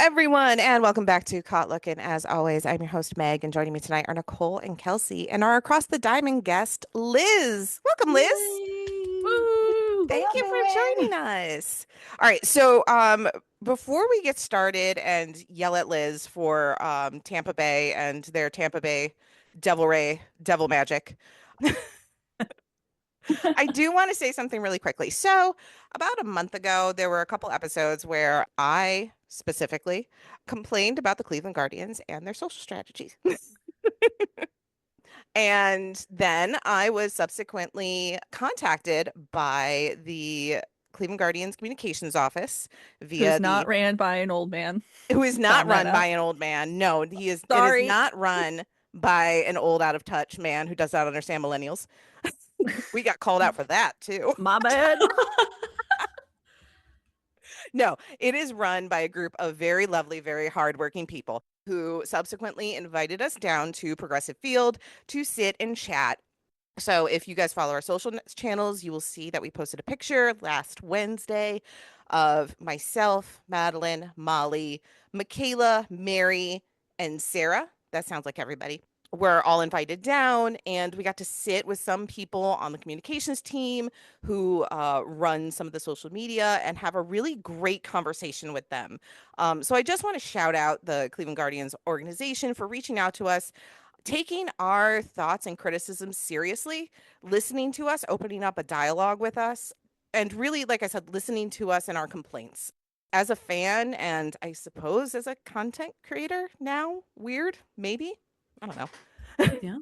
everyone, and welcome back to Caught Lookin. As always, I'm your host, Meg, and joining me tonight are Nicole and Kelsey, and our Across the Diamond guest, Liz. Welcome, Liz. Yay! Woo! I Thank you love for it joining us. All right, so before we get started and yell at Liz for Tampa Bay and their Tampa Bay Devil Magic, when. I do want to say something really quickly. So, about a month ago, there were a couple episodes where I specifically complained about the Cleveland Guardians and their social strategies. And then I was subsequently contacted by the Cleveland Guardians communications office Who's via not ran by an old man. who is not Found that run by out. an old man. No, it is Sorry. not run by an old out of touch man who does not understand millennials. We got called out for that too. My bad. No, it is run by a group of very lovely, very hardworking people who subsequently invited us down to Progressive Field to sit and chat. So if you guys follow our social channels, you will see that we posted a picture last Wednesday of myself, Madeline, Molly, Michaela, Mary, and Sarah. That sounds like everybody. We're all invited down, and we got to sit with some people on the communications team who run some of the social media and have a really great conversation with them. So I just want to shout out the Cleveland Guardians organization for reaching out to us, taking our thoughts and criticisms seriously, listening to us, opening up a dialogue with us, and really, like I said, listening to us and our complaints. As a fan, and I suppose as a content creator now, weird, maybe. I don't know. Yeah.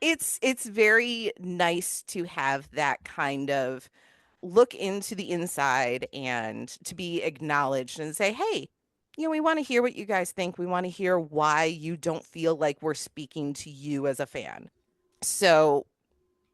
It's very nice to have that kind of look into the inside and to be acknowledged and say, hey, we want to hear what you guys think. We want to hear why you don't feel like we're speaking to you as a fan. So,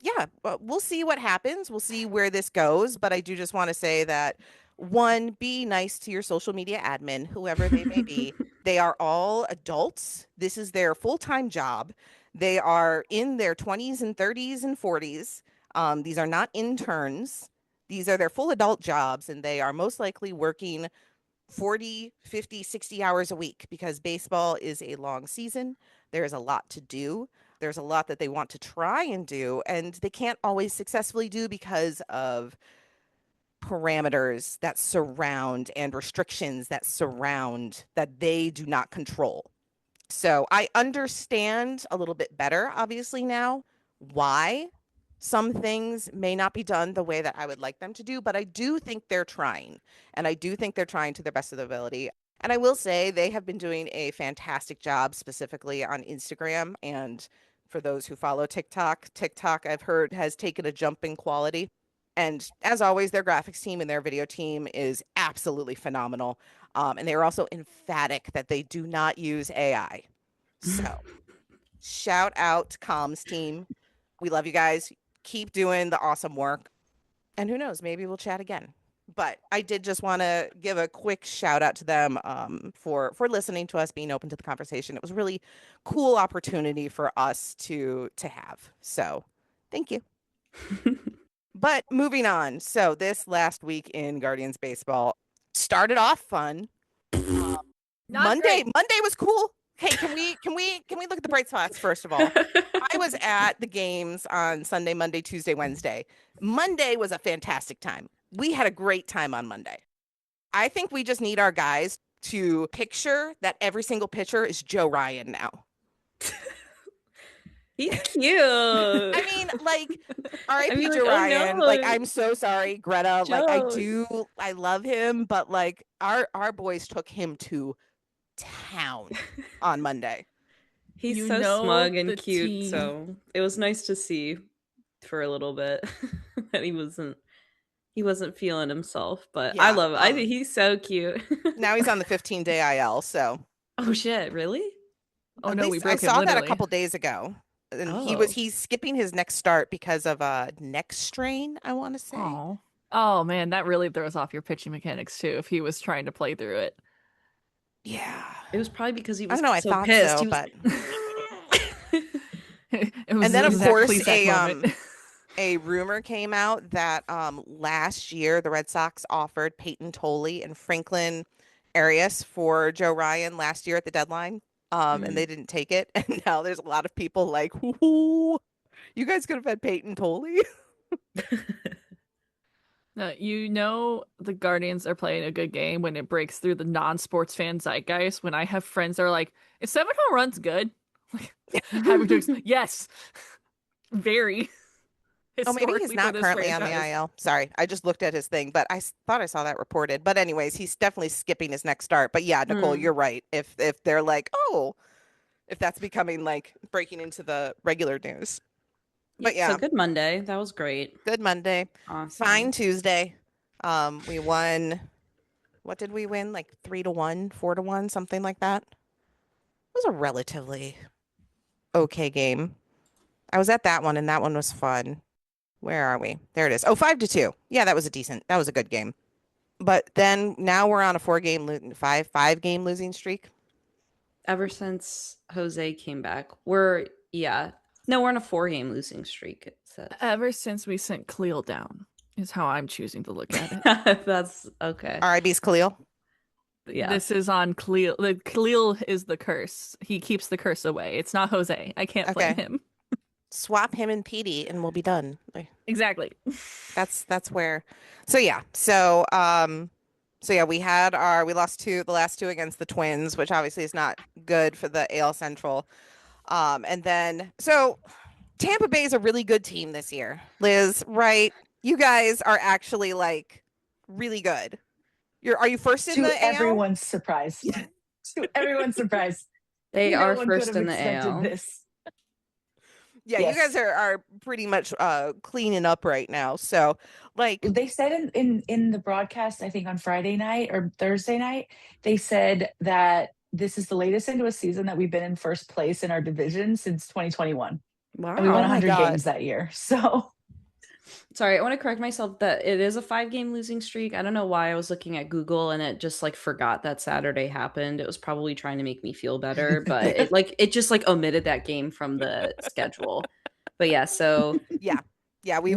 yeah, we'll see what happens. We'll see where this goes. But I do just want to say that one, be nice to your social media admin, whoever they may be. They are all adults. This is their full-time job. They are in their 20s and 30s and 40s. These are not interns. These are their full adult jobs, and they are most likely working 40, 50, 60 hours a week because baseball is a long season. There is a lot to do. There's a lot that they want to try and do, and they can't always successfully do because of parameters that surround and restrictions that surround that they do not control. So I understand a little bit better, obviously, now why some things may not be done the way that I would like them to do, but I do think they're trying, and I do think they're trying to their best of their ability. And I will say they have been doing a fantastic job, specifically on Instagram. And for those who follow TikTok, I've heard, has taken a jump in quality. And as always, their graphics team and their video team is absolutely phenomenal. And they are also emphatic that they do not use AI. So shout out to Comms team. We love you guys. Keep doing the awesome work. And who knows, maybe we'll chat again. But I did just want to give a quick shout out to them for listening to us, being open to the conversation. It was a really cool opportunity for us to have. So thank you. But moving on. So this last week in Guardians baseball started off fun. Monday was cool. Hey, can we look at the bright spots first of all? I was at the games on Sunday, Monday, Tuesday, Wednesday. Monday was a fantastic time. We had a great time on Monday. I think we just need our guys to picture that every single pitcher is Joe Ryan now. He's cute. I mean, like, R.I.P. Joe Ryan. no. Like, I'm so sorry, Greta. Like, Joe. I love him, but like, our boys took him to town on Monday. He's You so know smug and the cute. team. So it was nice to see for a little bit that he wasn't feeling himself. But I Yeah. love it. I think he's so cute. Now he's on the 15-day IL. So Oh shit! Really? Oh at no, we least I broke him saw that a literally. couple days ago. And Oh. he's skipping his next start because of a neck strain, I want to say. Oh man, that really throws off your pitching mechanics too. If he was trying to play through it. Yeah. It was probably because he I was don't know, I so thought pissed. so, He was. but It was and then the of Zach course Plesac moment. a rumor came out that last year the Red Sox offered Peyton Tolley and Franklin Arias for Joe Ryan last year at the deadline, and they didn't take it. And now there's a lot of people like, "Ooh, you guys could have had Peyton Tolley." The Guardians are playing a good game when it breaks through the non-sports fan zeitgeist. When I have friends that are like, "Is 7 home runs good?" Like, having jokes, yes, very Oh, maybe he's historically for not this currently on the franchise. IL. Sorry, I just looked at his thing, but thought I saw that reported. But anyways, he's definitely skipping his next start. But yeah, Nicole, Hmm. you're right. If they're like, oh, if that's becoming like breaking into the regular news. But Yep. So yeah, good Monday. That was great. good Monday, fine Awesome. Tuesday. We won. What did we win? Like 3-1, 4-1, something like that. It was a relatively okay game. I was at that one, and that one was fun. Where are we? There it is. Oh, 5-2. Yeah, that was a good game. But then now we're on a 5 game losing streak. Ever since Jose came back, yeah. No, we're on a 4-game losing streak, it says. Ever since we sent Cleo down, is how I'm choosing to look at it. That's okay. RIB's Khalil. Yeah. This is on Khalil. The Khalil is the curse. He keeps the curse away. It's not Jose. I can't blame Okay. him. Swap him and Petey and we'll be done. Exactly. That's where. So yeah. So yeah, we lost the last two against the Twins, which obviously is not good for the AL Central. And then so Tampa Bay is a really good team this year. Liz, right? You guys are actually like really good. Are you first in To the AL? everyone's surprise. To everyone's surprise. They No are one could first have in the expected AL. this. Yeah, Yes. you guys are pretty much cleaning up right now. So like They said in the broadcast, I think on Friday night or Thursday night, they said that this is the latest into a season that we've been in first place in our division since 2021. And we won Oh Wow. my 100 God. games that year. So Sorry, I want to correct myself that it is a 5-game losing streak. I don't know why I was looking at Google and it just like forgot that Saturday happened. It was probably trying to make me feel better, but it just like omitted that game from the schedule. But yeah, so Yeah. Yeah, we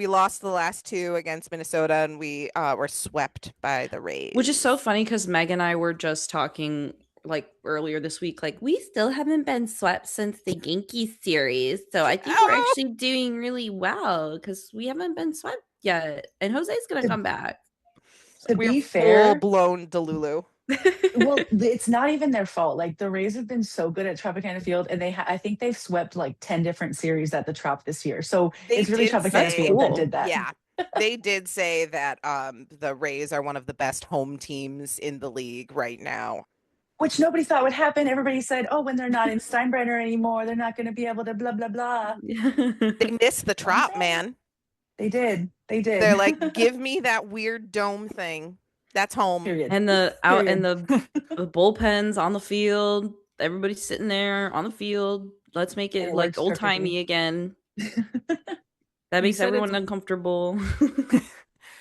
lost the last two against Minnesota and we were swept by the Rays. which is so funny because Meg and I were just talking like earlier this week, like we still haven't been swept since the Yankees series. So I think we're Oh! actually doing really well because we haven't been swept yet. And Jose's gonna come back. to We're be fair, full-blown Delulu. well, it's not even their fault. Like the Rays have been so good at Tropicana Field, and I think they've swept like 10 different series at the Trop this year. So They it's really did Tropicana That's say, Field that cool. did that. yeah. They did say that the Rays are one of the best home teams in the league right now. Which nobody thought would happen. Everybody said, "Oh, when they're not in Steinbrenner anymore, they're not going to be able to blah blah blah." They missed the Trop, Okay. man. They did. They did. They're like, give me that weird dome thing. That's home. Period. And the bullpens on the field, everybody's sitting there on the field. Let's make And it it like works old timey perfectly. again. That makes said everyone it's- uncomfortable.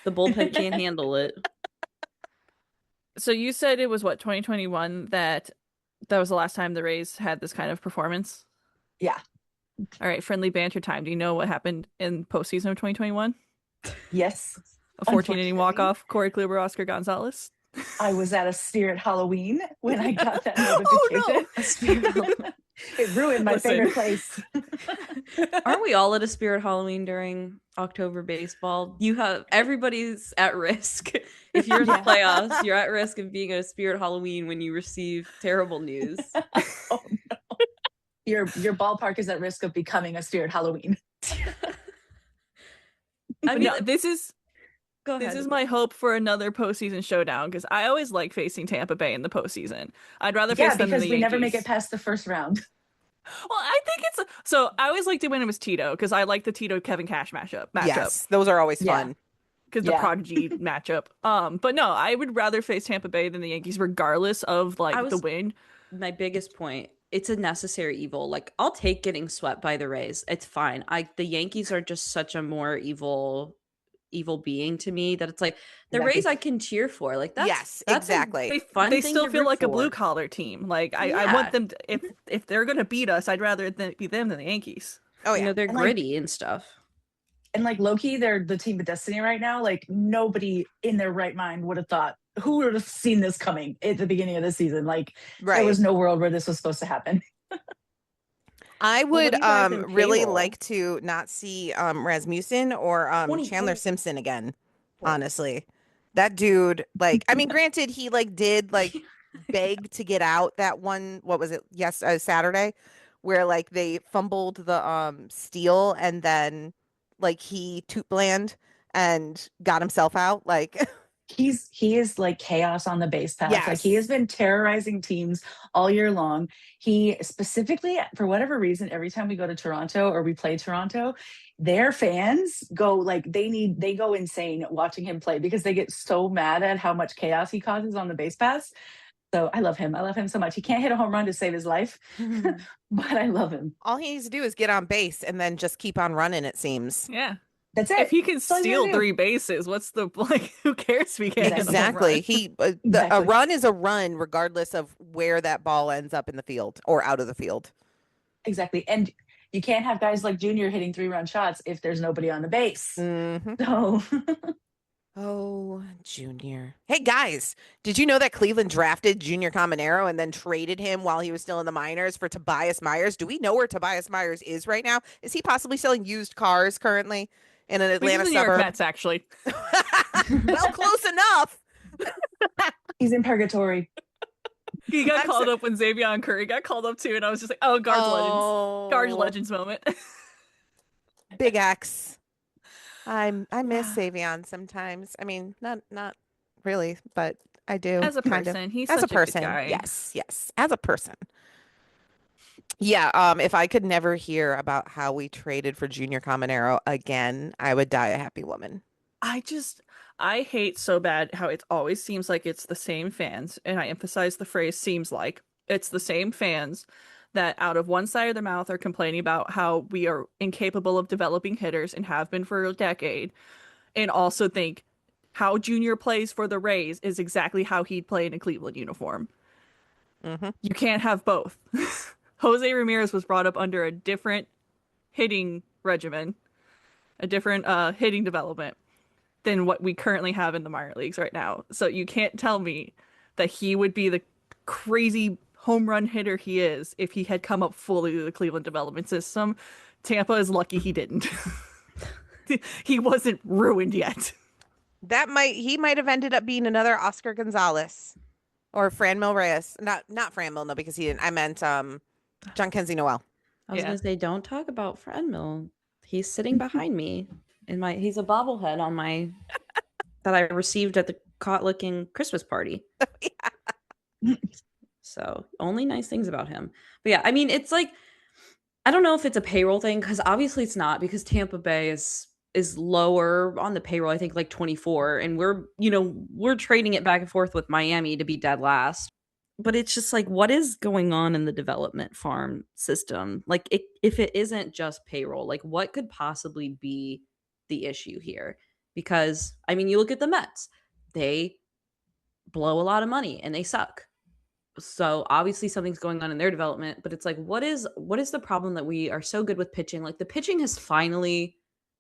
The bullpen can't handle it. So you said it was what, 2021 that was the last time the Rays had this kind of performance? Yeah. All right, friendly banter time. Do you know what happened in postseason of 2021? Yes. A 14-inning Unfortunately. walk-off, Corey Kluber, Oscar Gonzalez. I was at a Spirit Halloween when I got that Oh, no. notification. A Spirit It ruined my Listen. favorite place. Aren't we all at a Spirit Halloween during October baseball? Everybody's at risk. If you're in the Yeah. playoffs, you're at risk of being at a Spirit Halloween when you receive terrible news. Oh no. Your ballpark is at risk of becoming a Spirit Halloween. I mean, No, this is go ahead. This is my hope for another postseason showdown because I always like facing Tampa Bay in the postseason. I'd rather Yeah, face them than because the we never make Yankees. it past the first round. Well, I think so. I always liked it when it was Tito because I like the Tito Kevin Cash matchup. Yes, those are always Yeah. fun. Because the Yeah. prodigy matchup. But no, I would rather face Tampa Bay than the Yankees, regardless of the win. My biggest point. It's a necessary evil. Like I'll take getting swept by the Rays. It's fine. The Yankees are just such a more evil being to me that it's like the Exactly. Rays I can cheer for. Like that's exactly. a fun They thing still to feel root like a for. blue collar team. Like I Yeah. want them to, if they're gonna beat us, I'd rather it be them than the Yankees. Oh You yeah. know, they're And, like, gritty and stuff. And like Loki, they're the team of destiny right now. Like nobody in their right mind would have thought who would have seen this coming at the beginning of the season? Like, there Right. was no world where this was supposed to happen. I Well, what would do you guys in really payroll? like to not see Rasmussen or Chandler 24. Simpson again, honestly. That dude, like, I mean, granted, he like did like beg to get out that one, what was it? Yes, Saturday, where like they fumbled the steal and then like he toot bland and got himself out. Like, He is like chaos on the base path. Like, he has yes. been terrorizing teams all year long. He specifically, for whatever reason, every time we go to Toronto or we play Toronto, their fans go like they go insane watching him play because they get so mad at how much chaos he causes on the base paths. So I love him. I love him so much. He can't hit a home run to save his life, but I love him. All he needs to do is get on base and then just keep on running, it seems. Yeah. That's it. If he can That's all you steal gotta do. 3 bases, what's the like? Who cares if he can't hit a home Exactly. run? He a Exactly. run is a run regardless of where that ball ends up in the field or out of the field. Exactly. And you can't have guys like Junior hitting 3-run shots if there's nobody on the base. Hmm. So Oh, Junior. Hey guys, did you know that Cleveland drafted Junior Caminero and then traded him while he was still in the minors for Tobias Myers? Do we know where Tobias Myers is right now? Is he possibly selling used cars currently in an He's Atlanta in the New York suburb? Mets, actually. Well, close enough. he's in purgatory. He got I'm called so- up when Xavier Curry got called up too, and I was just like, oh, Guards Legends. Guards Oh, Legends moment. Big X. I miss Yeah. Savion sometimes. I mean, not really, but I do As a kind of. person, he's As a such a good person, guy. yes, as a person. Yeah, if I could never hear about how we traded for Junior Caminero again, I would die a happy woman. I hate so bad how it always seems like it's the same fans, and I emphasize the phrase seems like it's the same fans that out of one side of their mouth are complaining about how we are incapable of developing hitters and have been for a decade, and also think how Junior plays for the Rays is exactly how he'd play in a Cleveland uniform. Hmm. You can't have both. Jose Ramirez was brought up under a different hitting regimen, a different hitting development than what we currently have in the minor leagues right now. So you can't tell me that he would be the crazy home run hitter he is if he had come up fully through the Cleveland development system. Tampa is lucky he didn't. He wasn't ruined yet. He might have ended up being another Oscar Gonzalez or Franmil Reyes. Not Franmil, no, because he didn't. I meant John Kenzie Noel. I was Yeah. gonna say, don't talk about Fred Mill. He's sitting behind me he's a bobblehead on my that I received at the Caught Lookin Christmas party. So only nice things about him. But yeah, I mean, it's like I don't know if it's a payroll thing because obviously it's not because Tampa Bay is lower on the payroll. I think like 24, and we're trading it back and forth with Miami to be dead last. But it's just like, what is going on in the development farm system? Like, if it isn't just payroll, like, what could possibly be the issue here? Because, I mean, you look at the Mets, they blow a lot of money and they suck. So obviously something's going on in their development, but it's like, what is the problem that we are so good with pitching? Like, the pitching has finally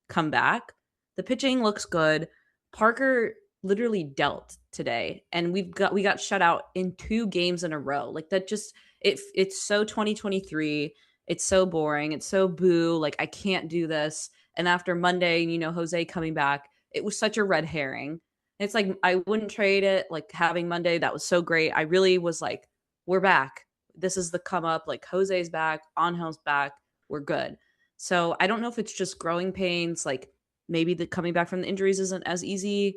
come back. The pitching looks good. Parker literally dealt today, and we got shut out in 2 games in a row. Like, that just it's so 2023. It's so boring. It's so boo. Like, I can't do this. And after Monday, Jose coming back, it was such a red herring. It's like I wouldn't trade it. Like, having Monday, that was so great. I really was like, we're back. This is the come up. Like, Jose's back, Angel's back. We're good. So I don't know if it's just growing pains. Like, maybe the coming back from the injuries isn't as easy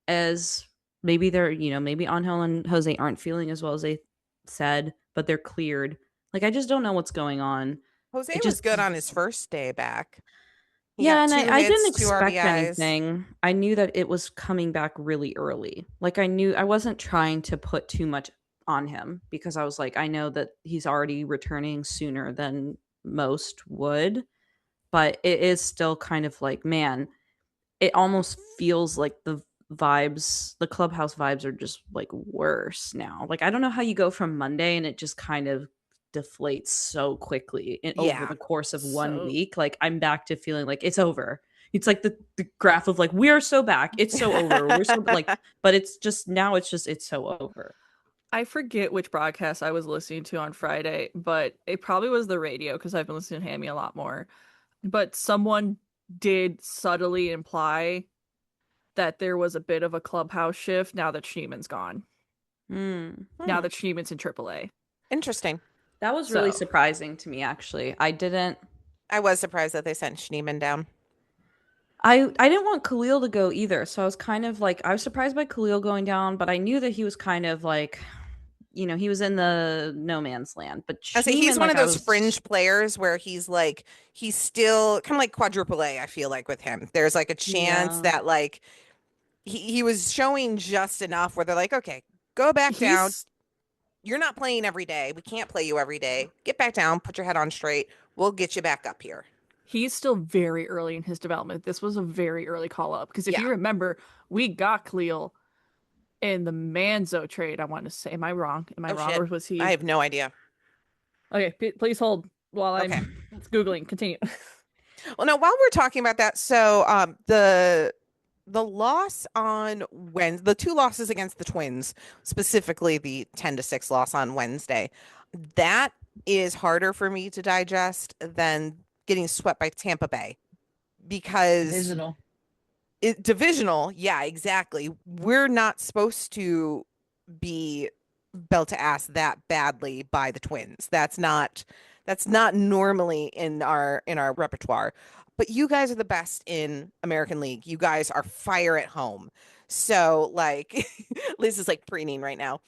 as maybe maybe Angel and Jose aren't feeling as well as they said, but they're cleared. Like, I just don't know what's going on. Jose It was just good on his first day back. He Yeah, got and 2 I didn't hits, 2 expect RBIs. anything. I knew that it was coming back really early. Like, I knew I wasn't trying to put too much on him because I was like, I know that he's already returning sooner than most would, but it is still kind of like, man, it almost feels like the clubhouse vibes are just like worse now. Like, I don't know how you go from Monday and it just kind of deflates so quickly over Yeah. the course of one So- week. Like, I'm back to feeling like it's over. it's like the graph of like, we are so back, it's so over, we're so like, but it's just now it's so over. I forget which broadcast I was listening to on Friday, but it probably was the radio because I've been listening to Hammy a lot more. But someone did subtly imply that there was a bit of a clubhouse shift now that Schneeman's gone. Now that Schneeman's in AAA. Interesting. That was really surprising to me, actually. I was surprised that they sent Schneeman down. I didn't want Khalil to go either, so I was kind of like, I was surprised by Khalil going down, but I knew that he was kind of like, you know, he was in the no man's land. But I say he's Schneeman, one like, of those fringe players where he's still kind of like quadruple A, I feel like, with him. There's like a chance that like he was showing just enough where they're like, okay, go back down. You're not playing every day. We can't play you every day. Get back down, put your head on straight. We'll get you back up here. He's still very early in his development. This was a very early call up because if you remember, we got Khalil in the Manzo trade. I want to say, am I wrong? Am I wrong, or was he? I have no idea. Okay, please hold while I'm Googling. Continue. Well, no, while we're talking about that, so the loss on Wednesday, the two losses against the Twins, specifically the 10-6 loss on Wednesday, that is harder for me to digest than getting swept by Tampa Bay because divisional, yeah, exactly. We're not supposed to be belt to ass that badly by the Twins. That's not normally in our repertoire. But you guys are the best in American League. You guys are fire at home. So like Liz is like preening right now.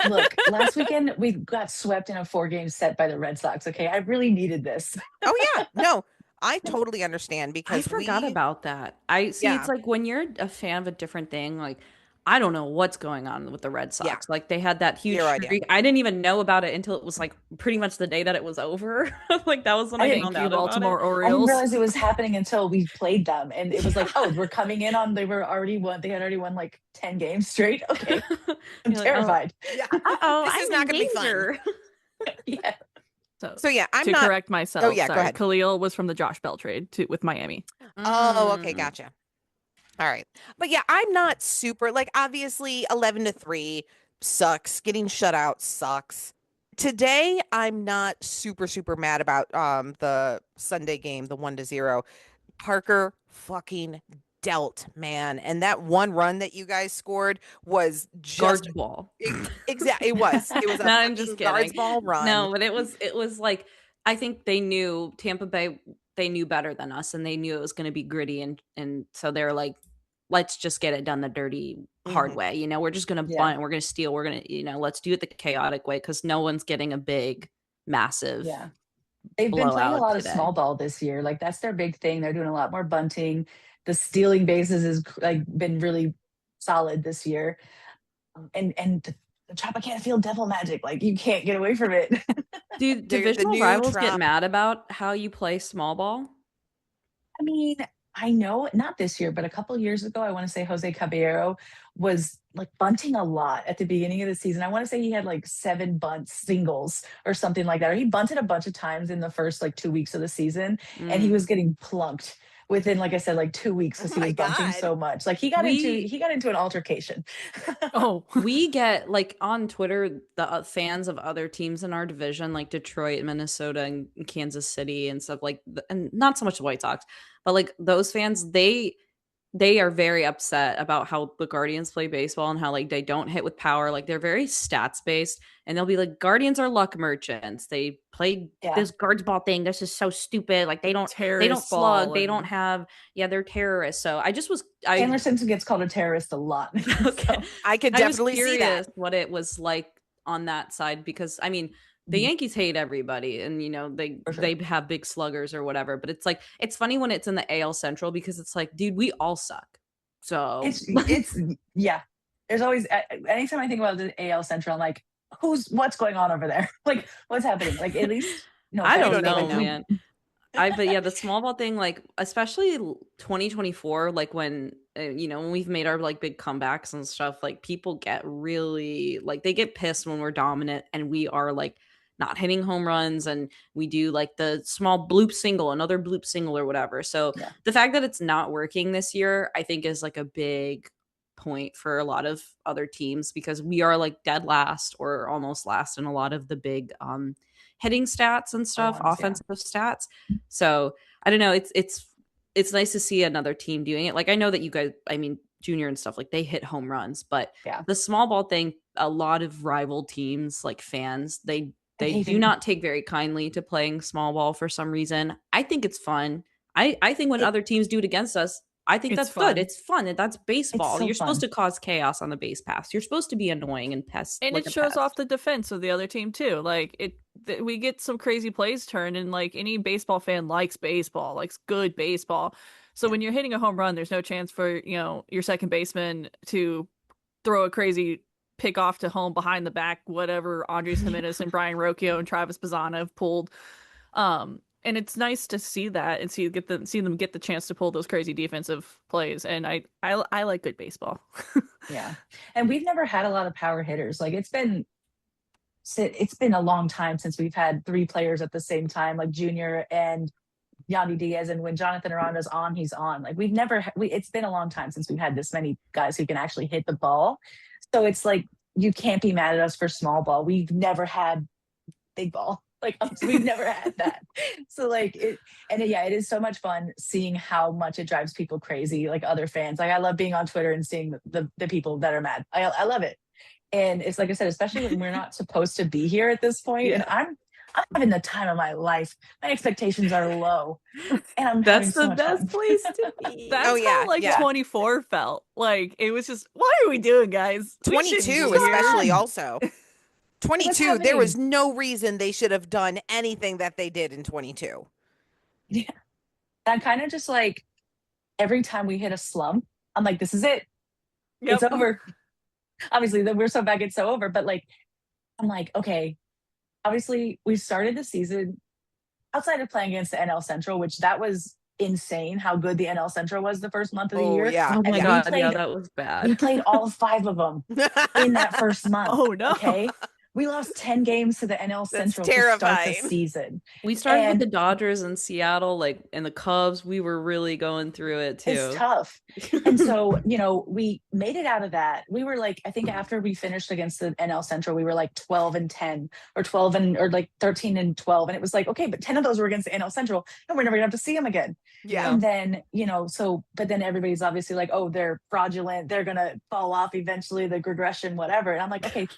Look, last weekend we got swept in a 4-game set by the Red Sox. Okay, I really needed this. Oh yeah, no, I totally understand because I forgot about that. I see. It's like when you're a fan of a different thing, like I don't know what's going on with the Red Sox. Yeah. Like they had that huge streak. I didn't even know about it until it was like pretty much the day that it was over. Like that was when I found out Baltimore about it. Orioles. I didn't realize it was happening until we played them, and it was like, oh, we're coming in on. They had already won like 10 games straight. Okay, I'm terrified. Like, oh, yeah, this is not going to be fun. Yeah. So yeah, I'm to correct myself. Oh yeah, sorry. Go ahead. Khalil was from the Josh Bell trade with Miami. Oh, okay, gotcha. All right. But yeah, I'm not super like obviously 11-3 sucks. Getting shut out sucks. Today I'm not super mad about the Sunday game, the 1-0. Parker fucking dealt, man. And that one run that you guys scored was just guards ball. Exactly. It was a no, I'm just kidding. Guards ball run. No, but it was like I think they knew Tampa Bay, they knew better than us, and they knew it was going to be gritty, and so they're like, let's just get it done the dirty, hard way. You know, we're just going to bunt, we're going to steal, we're going to, you know, let's do it the chaotic way because no one's getting a big, massive. Yeah. They've been playing a lot of small ball this year. Like that's their big thing. They're doing a lot more bunting. The stealing bases has like been really solid this year. And the Tropicana Field Devil Magic, like you can't get away from it. Do divisional rivals get mad about how you play small ball? I mean, I know not this year, but a couple of years ago, I want to say Jose Caballero was like bunting a lot at the beginning of the season. I want to say he had like 7 bunts singles or something like that. Or he bunted a bunch of times in the first like 2 weeks of the season, and he was getting plunked within, like I said, like 2 weeks because he was bunting so much. Like he got into an altercation. We get like on Twitter the fans of other teams in our division, like Detroit, Minnesota, and Kansas City and stuff like, and not so much the White Sox, but like those fans, they are very upset about how the Guardians play baseball and how like they don't hit with power. Like they're very stats based, and they'll be like, Guardians are luck merchants. They play this guards ball thing. This is so stupid. Like they don't slug. They don't have. Yeah, they're terrorists. So Chandler Simpson gets called a terrorist a lot. Okay. So I could definitely see that. What it was like on that side, because I mean, the Yankees hate everybody, and you know they have big sluggers or whatever. But it's like it's funny when it's in the AL Central because it's like, dude, we all suck. So it's yeah. There's always anytime I think about the AL Central, I'm like, what's going on over there? Like, what's happening? Like, at least I don't know, man. But yeah, the small ball thing, like especially 2024, like when you know, when we've made our like big comebacks and stuff, like people get really like they get pissed when we're dominant and we are like not hitting home runs, and we do like the small bloop single, another bloop single or whatever. So the fact that it's not working this year, I think is like a big point for a lot of other teams, because we are like dead last or almost last in a lot of the big hitting stats and stuff, offensive stats. So I don't know, it's nice to see another team doing it. Like, I know that you guys, I mean, Junior and stuff, like they hit home runs, but the small ball thing, a lot of rival teams, like fans, they do not take very kindly to playing small ball for some reason. I think it's fun. I think when other teams do it against us, I think that's good. It's fun. And that's baseball. You're supposed to cause chaos on the base pass. You're supposed to be annoying and pest. And like it shows off the defense of the other team too. Like we get some crazy plays turned, and like any baseball fan likes baseball, likes good baseball. So when you're hitting a home run, there's no chance for, your second baseman to throw a crazy pick off to home behind the back, whatever Andres Jimenez and Brian Rocchio and Travis Bazzana have pulled. And it's nice to see that and see them get the chance to pull those crazy defensive plays. And I like good baseball. Yeah. And we've never had a lot of power hitters. Like it's been a long time since we've had three players at the same time, like Junior and Yandy Diaz. And when Jonathan Aranda's on, he's on. Like it's been a long time since we've had this many guys who can actually hit the ball. So it's like, you can't be mad at us for small ball. We've never had big ball. Like we've never had that. So like it is so much fun seeing how much it drives people crazy, like other fans. Like I love being on Twitter and seeing the people that are mad. I love it. And it's like I said, especially when we're not supposed to be here at this point. And I'm having the time of my life. My expectations are low. And that's the best place to be. That's how 24 felt. Like it was just, what are we doing, guys? 22 especially also. 22, there was no reason they should have done anything that they did in 22. Yeah. And kind of just like every time we hit a slump, I'm like, this is it. Yep. It's over. Obviously, we're so back, it's so over. But like, I'm like, okay, obviously we started the season outside of playing against the NL Central, which that was insane how good the NL Central was the first month of the year. Yeah. Oh my God, that was bad. We played all 5 of them in that first month. Oh no. Okay. We lost 10 games to the NL Central to start the season. We started with the Dodgers in Seattle, like, and the Cubs. We were really going through it too. It's tough. And so, we made it out of that. We were like, I think after we finished against the NL Central, we were like 12-10 or 13-12. And it was like, okay, but 10 of those were against the NL Central and we're never gonna have to see them again. Yeah. And then, but then everybody's obviously like, oh, they're fraudulent. They're gonna fall off eventually, the regression, whatever. And I'm like, okay,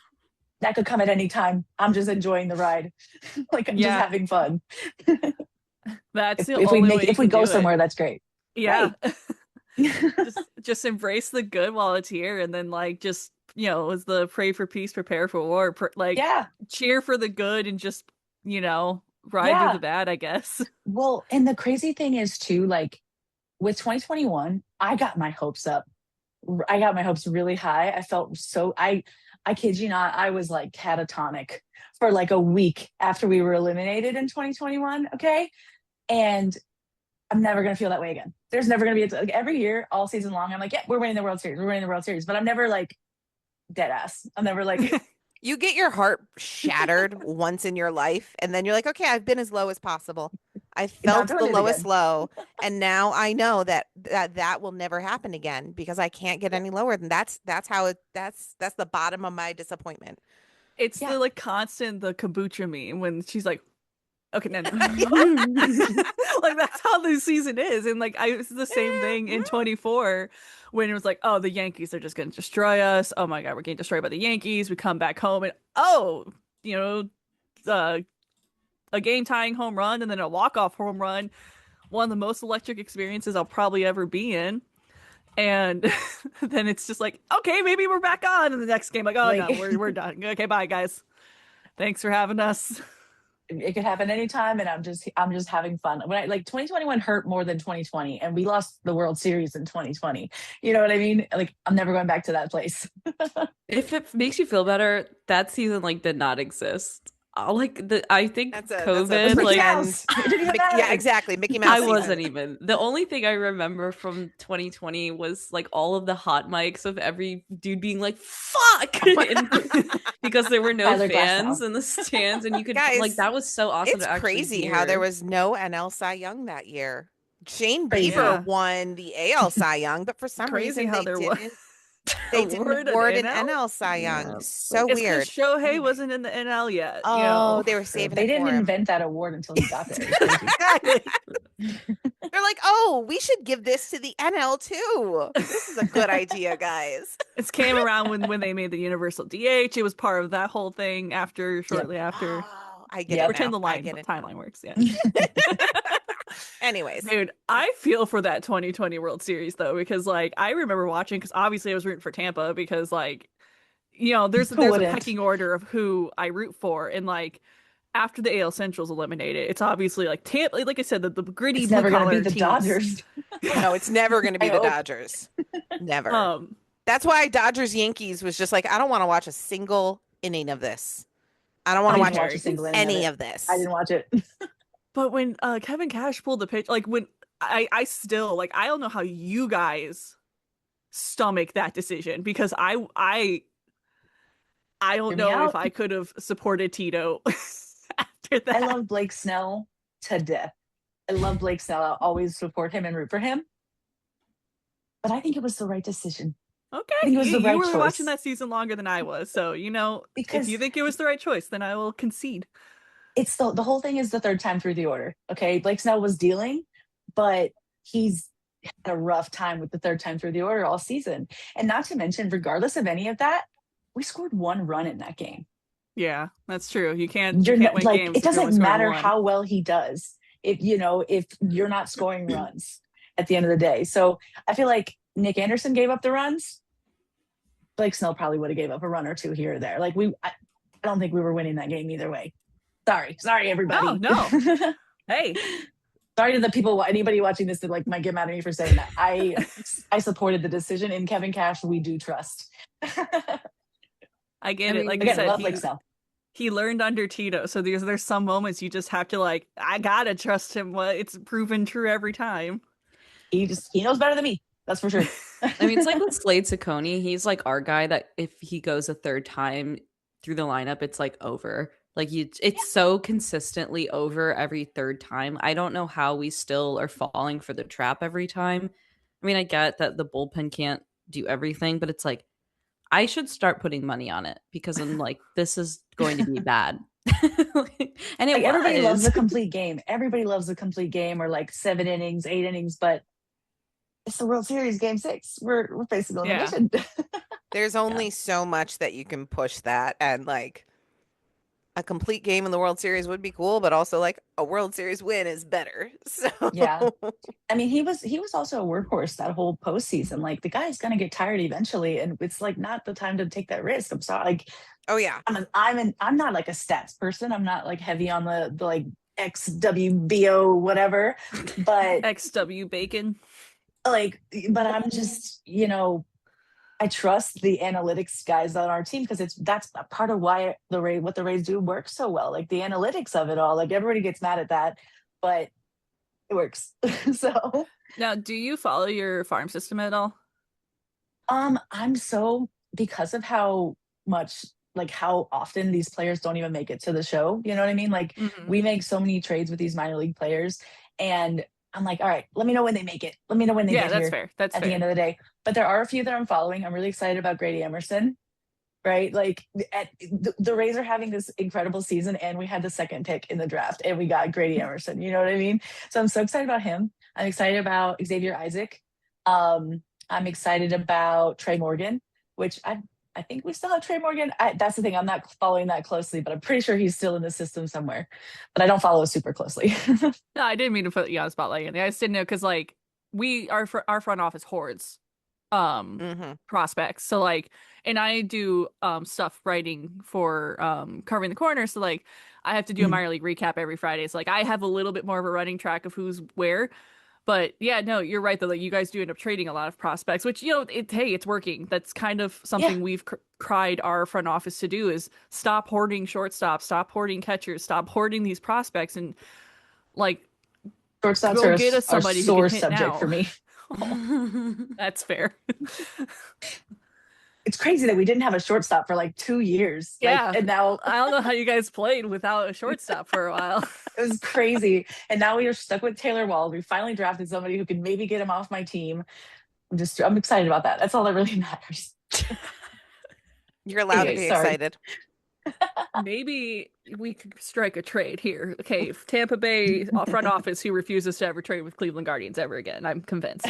that could come at any time. I'm just enjoying the ride. Like I'm just having fun. That's the only way if we go somewhere, that's great. Yeah. Right. just embrace the good while it's here, and then like just as the pray for peace, prepare for war. Cheer for the good, and just ride through the bad, I guess. Well, and the crazy thing is too, like with 2021, I got my hopes up. I got my hopes really high. I felt so I kid you not, I was like catatonic for like a week after we were eliminated in 2021. Okay. And I'm never going to feel that way again. There's never going to be like every year, all season long. I'm like, yeah, we're winning the World Series. We're winning the World Series. But I'm never like dead ass. I'm never like. You get your heart shattered once in your life. And then you're like, okay, I've been as low as possible. I felt the lowest low. And now I know that will never happen again because I can't get any lower than that's the bottom of my disappointment. It's the like constant, the kombucha meme when she's like, okay, no. Like that's how the season is. And like it's the same thing in 24 when it was like, oh, the Yankees are just gonna destroy us. Oh my God, we're getting destroyed by the Yankees. We come back home and a game tying home run and then a walk-off home run. One of the most electric experiences I'll probably ever be in. And then it's just like, okay, maybe we're back on in the next game. Like, oh no, we're done. Okay, bye guys. Thanks for having us. It could happen anytime, and I'm just having fun. When 2021 hurt more than 2020, and we lost the World Series in 2020. You know what I mean? Like I'm never going back to that place. If it makes you feel better, that season did not exist. I think That's a COVID, Mickey like, Mouse. It didn't even Yeah, matter. exactly. Mickey I Mouse wasn't season. even. The only thing I remember from 2020 was like all of the hot mics of every dude being like, fuck! Because there were no Tyler Glass fans now. in the stands, and you could, like, Guys, that was so awesome it's to actually crazy how there hear. was no NL Cy Young that year. Shane Crazy. Bieber Yeah. won the AL Cy Young, but for some Crazy reason how there was they didn't award an award an NL. NL Cy Young. Yeah. So It's because weird. Shohei Anyway. wasn't in the NL yet. You Oh, know. they were saving They it didn't for him. invent that award until he got there. It's crazy. Exactly. They're like, oh, we should give this to the NL too. This is a good idea, guys. It came around when they made the universal DH. It was part of that whole thing shortly after. Oh, I get Yep. it Pretend now. the I get it now. timeline works. Yeah. Anyways, Dude, I feel for that 2020 World Series though, because like I remember watching, because obviously I was rooting for Tampa, because like, you know, there's Who a wouldn't? pecking order of who I root for, and like after the AL Central's eliminated, it's obviously like Tampa, like I said, the gritty It's blue never going to be collar the teams. Dodgers. no, it's never going to be I the hope. Dodgers. Never. Um, That's why Dodgers Yankees was just like, I don't want to watch a single inning of this. I don't want I to didn't watch watch a single inning any it. of this. I didn't watch it. but when Kevin Cash pulled the pitch, like when I still like I don't know how you guys stomach that decision, because I don't Hear me know if out. I could have supported Tito after that. I love Blake Snell to death. I love Blake Snell. I'll always support him and root for him. But I think it was the right decision. Okay, I think it was the you right were watching choice. that season longer than I was, so you know, if Because you think it was the right choice, then I will concede. it's the whole thing is the third time through the order. Okay. Blake Snell was dealing, but he's had a rough time with the third time through the order all season. And not to mention, regardless of any of that, we scored 1 run in that game. Yeah, that's true. You can't You're win like, games it if you're only doesn't scoring matter one. how well he does if you're not scoring runs at the end of the day. So I feel like Nick Anderson gave up the runs. Blake Snell probably would have gave up a run or two here or there. Like I don't think we were winning that game either way. Sorry, everybody. No. Hey, sorry to the people, anybody watching this that like might get mad at me for saying that. I supported the decision. In Kevin Cash, we do trust. I get it. Like I again, said, love Blake Snell. he learned under Tito, so there's some moments you just have to like, I gotta trust him. Well, it's proven true every time. He knows better than me. That's for sure. I mean, it's like with Slade Ciccone. He's like our guy that if he goes a third time through the lineup, it's like over. Like it's so consistently over every third time. I don't know how we still are falling for the trap every time. I mean, I get that the bullpen can't do everything, but it's like I should start putting money on it because I'm like, this is going to be bad. And it like, everybody loves was. a complete game. Everybody loves a complete game or like 7 innings, 8 innings, but it's the World Series game 6. We're facing elimination. There's only so much that you can push that, and like a complete game in the World Series would be cool, but also like a World Series win is better. So Yeah. I mean, he was also a workhorse that whole postseason. Like the guy's gonna get tired eventually, and it's like not the time to take that risk. I'm sorry. Like, oh yeah. I'm not like a stats person. I'm not like heavy on the like XWBO whatever, but XW Bacon. like, but I'm just, I trust the analytics guys on our team because that's a part of why what the Rays do works so well. Like the analytics of it all. Like everybody gets mad at that, but it works. So now, do you follow your farm system at all? I'm so because of how much like how often these players don't even make it to the show. You know what I mean? Like we make so many trades with these minor league players, and I'm like, all right, let me know when they make it. Let me know when they get that's here. fair. That's at fair. the end of the day. But there are a few that I'm following. I'm really excited about Grady Emerson, right? Like the Rays are having this incredible season, and we had the second pick in the draft, and we got Grady Emerson. You know what I mean? So I'm so excited about him. I'm excited about Xavier Isaac. I'm excited about Trey Morgan, which I think we still have Trey Morgan. That's the thing. I'm not following that closely, but I'm pretty sure he's still in the system somewhere. But I don't follow super closely. No, I didn't mean to put you on the spotlight. I just didn't know because like our front office hoards prospects. So like, and I do stuff writing for covering the corner. So like, I have to do a minor league recap every Friday. So like, I have a little bit more of a running track of who's where. But yeah, no, you're right though. Like you guys do end up trading a lot of prospects, which hey, it's working. That's kind of something we've cried our front office to do is stop hoarding shortstops, stop hoarding catchers, stop hoarding these prospects, and like Shortstops go get us are somebody who can sore hit subject now. for me. Oh, that's fair. It's crazy that we didn't have a shortstop for like 2 years. Yeah, and now I don't know how you guys played without a shortstop for a while. it was crazy. And now we are stuck with Taylor Wald. We finally drafted somebody who can maybe get him off my team. I'm excited about that. That's all that really matters. You're allowed to be excited. Maybe we could strike a trade here. Okay, Tampa Bay front office who refuses to ever trade with Cleveland Guardians ever again. I'm convinced.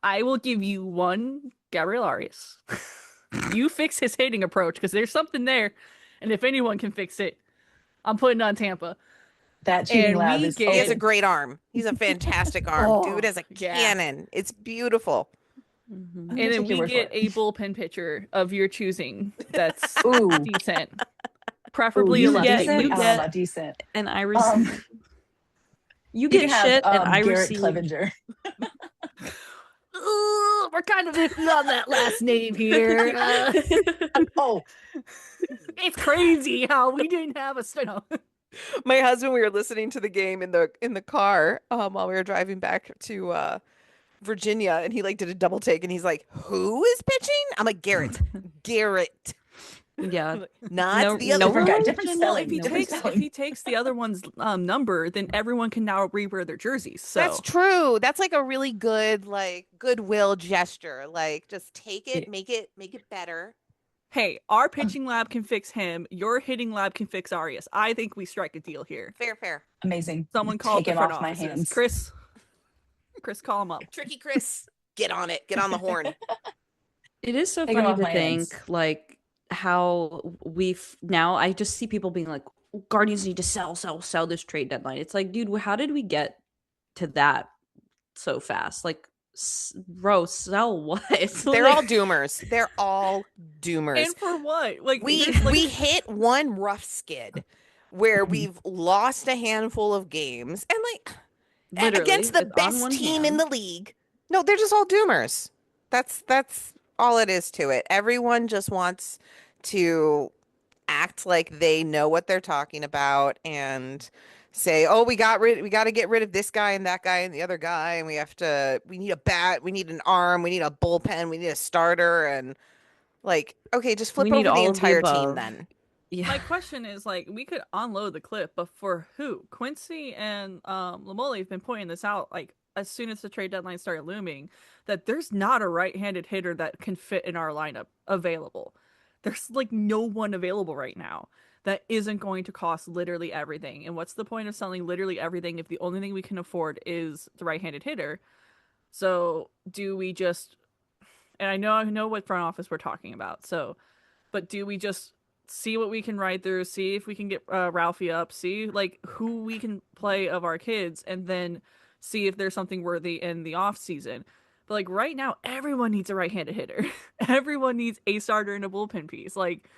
I will give you one Gabriel Arias. You fix his hitting approach because there's something there, and if anyone can fix it, I'm putting on Tampa. That cheating lab is. He has a great arm. He's a fantastic arm. Dude has a cannon. It's beautiful. Mm-hmm. And then we get a bullpen pitcher of your choosing that's decent. Preferably a lefty. Decent. And I receive. You get shit, and I Garrett receive. Clevenger. We're kind of iffy on that last name here. It's crazy how we didn't have a My husband, we were listening to the game in the car while we were driving back to Virginia, and he like did a double take, and he's like, "Who is pitching?" I'm like, "Garrett." Yeah, not the other guy. Different spelling. If he takes the other one's number, then everyone can now rewear their jerseys. So that's true. That's like a really good goodwill gesture. Like just take it, make it better. Hey, our pitching lab can fix him. Your hitting lab can fix Arias. I think we strike a deal here. Fair. Amazing. Someone call him off my hands. Chris, call him up. Tricky Chris, get on it. Get on the horn. It is so funny to think like how I just see people being like, Guardians need to sell this trade deadline. It's like, dude, how did we get to that so fast? Like, bro, sell what? They're all doomers. They're all doomers. And for what? Like we hit one rough skid where we've lost a handful of games, and like against the best team in the league. No, they're just all doomers. That's all it is to it. Everyone just wants to act like they know what they're talking about and say, "Oh, we got to get rid of this guy and that guy and the other guy, and we need a bat, we need an arm, we need a bullpen, we need a starter," and like, okay, just flip over the entire team then. Yeah. My question is, like, we could unload the clip, but for who? Quincy and Lamole have been pointing this out, like, as soon as the trade deadline started looming, that there's not a right-handed hitter that can fit in our lineup available. There's like no one available right now that isn't going to cost literally everything. And what's the point of selling literally everything if the only thing we can afford is the right-handed hitter? So do we just, and I know what front office we're talking about, so, but do we just see what we can ride through, see if we can get Ralphie up, see like who we can play of our kids, and then see if there's something worthy in the off season. But like right now, everyone needs a right-handed hitter. Everyone needs a starter and a bullpen piece. Like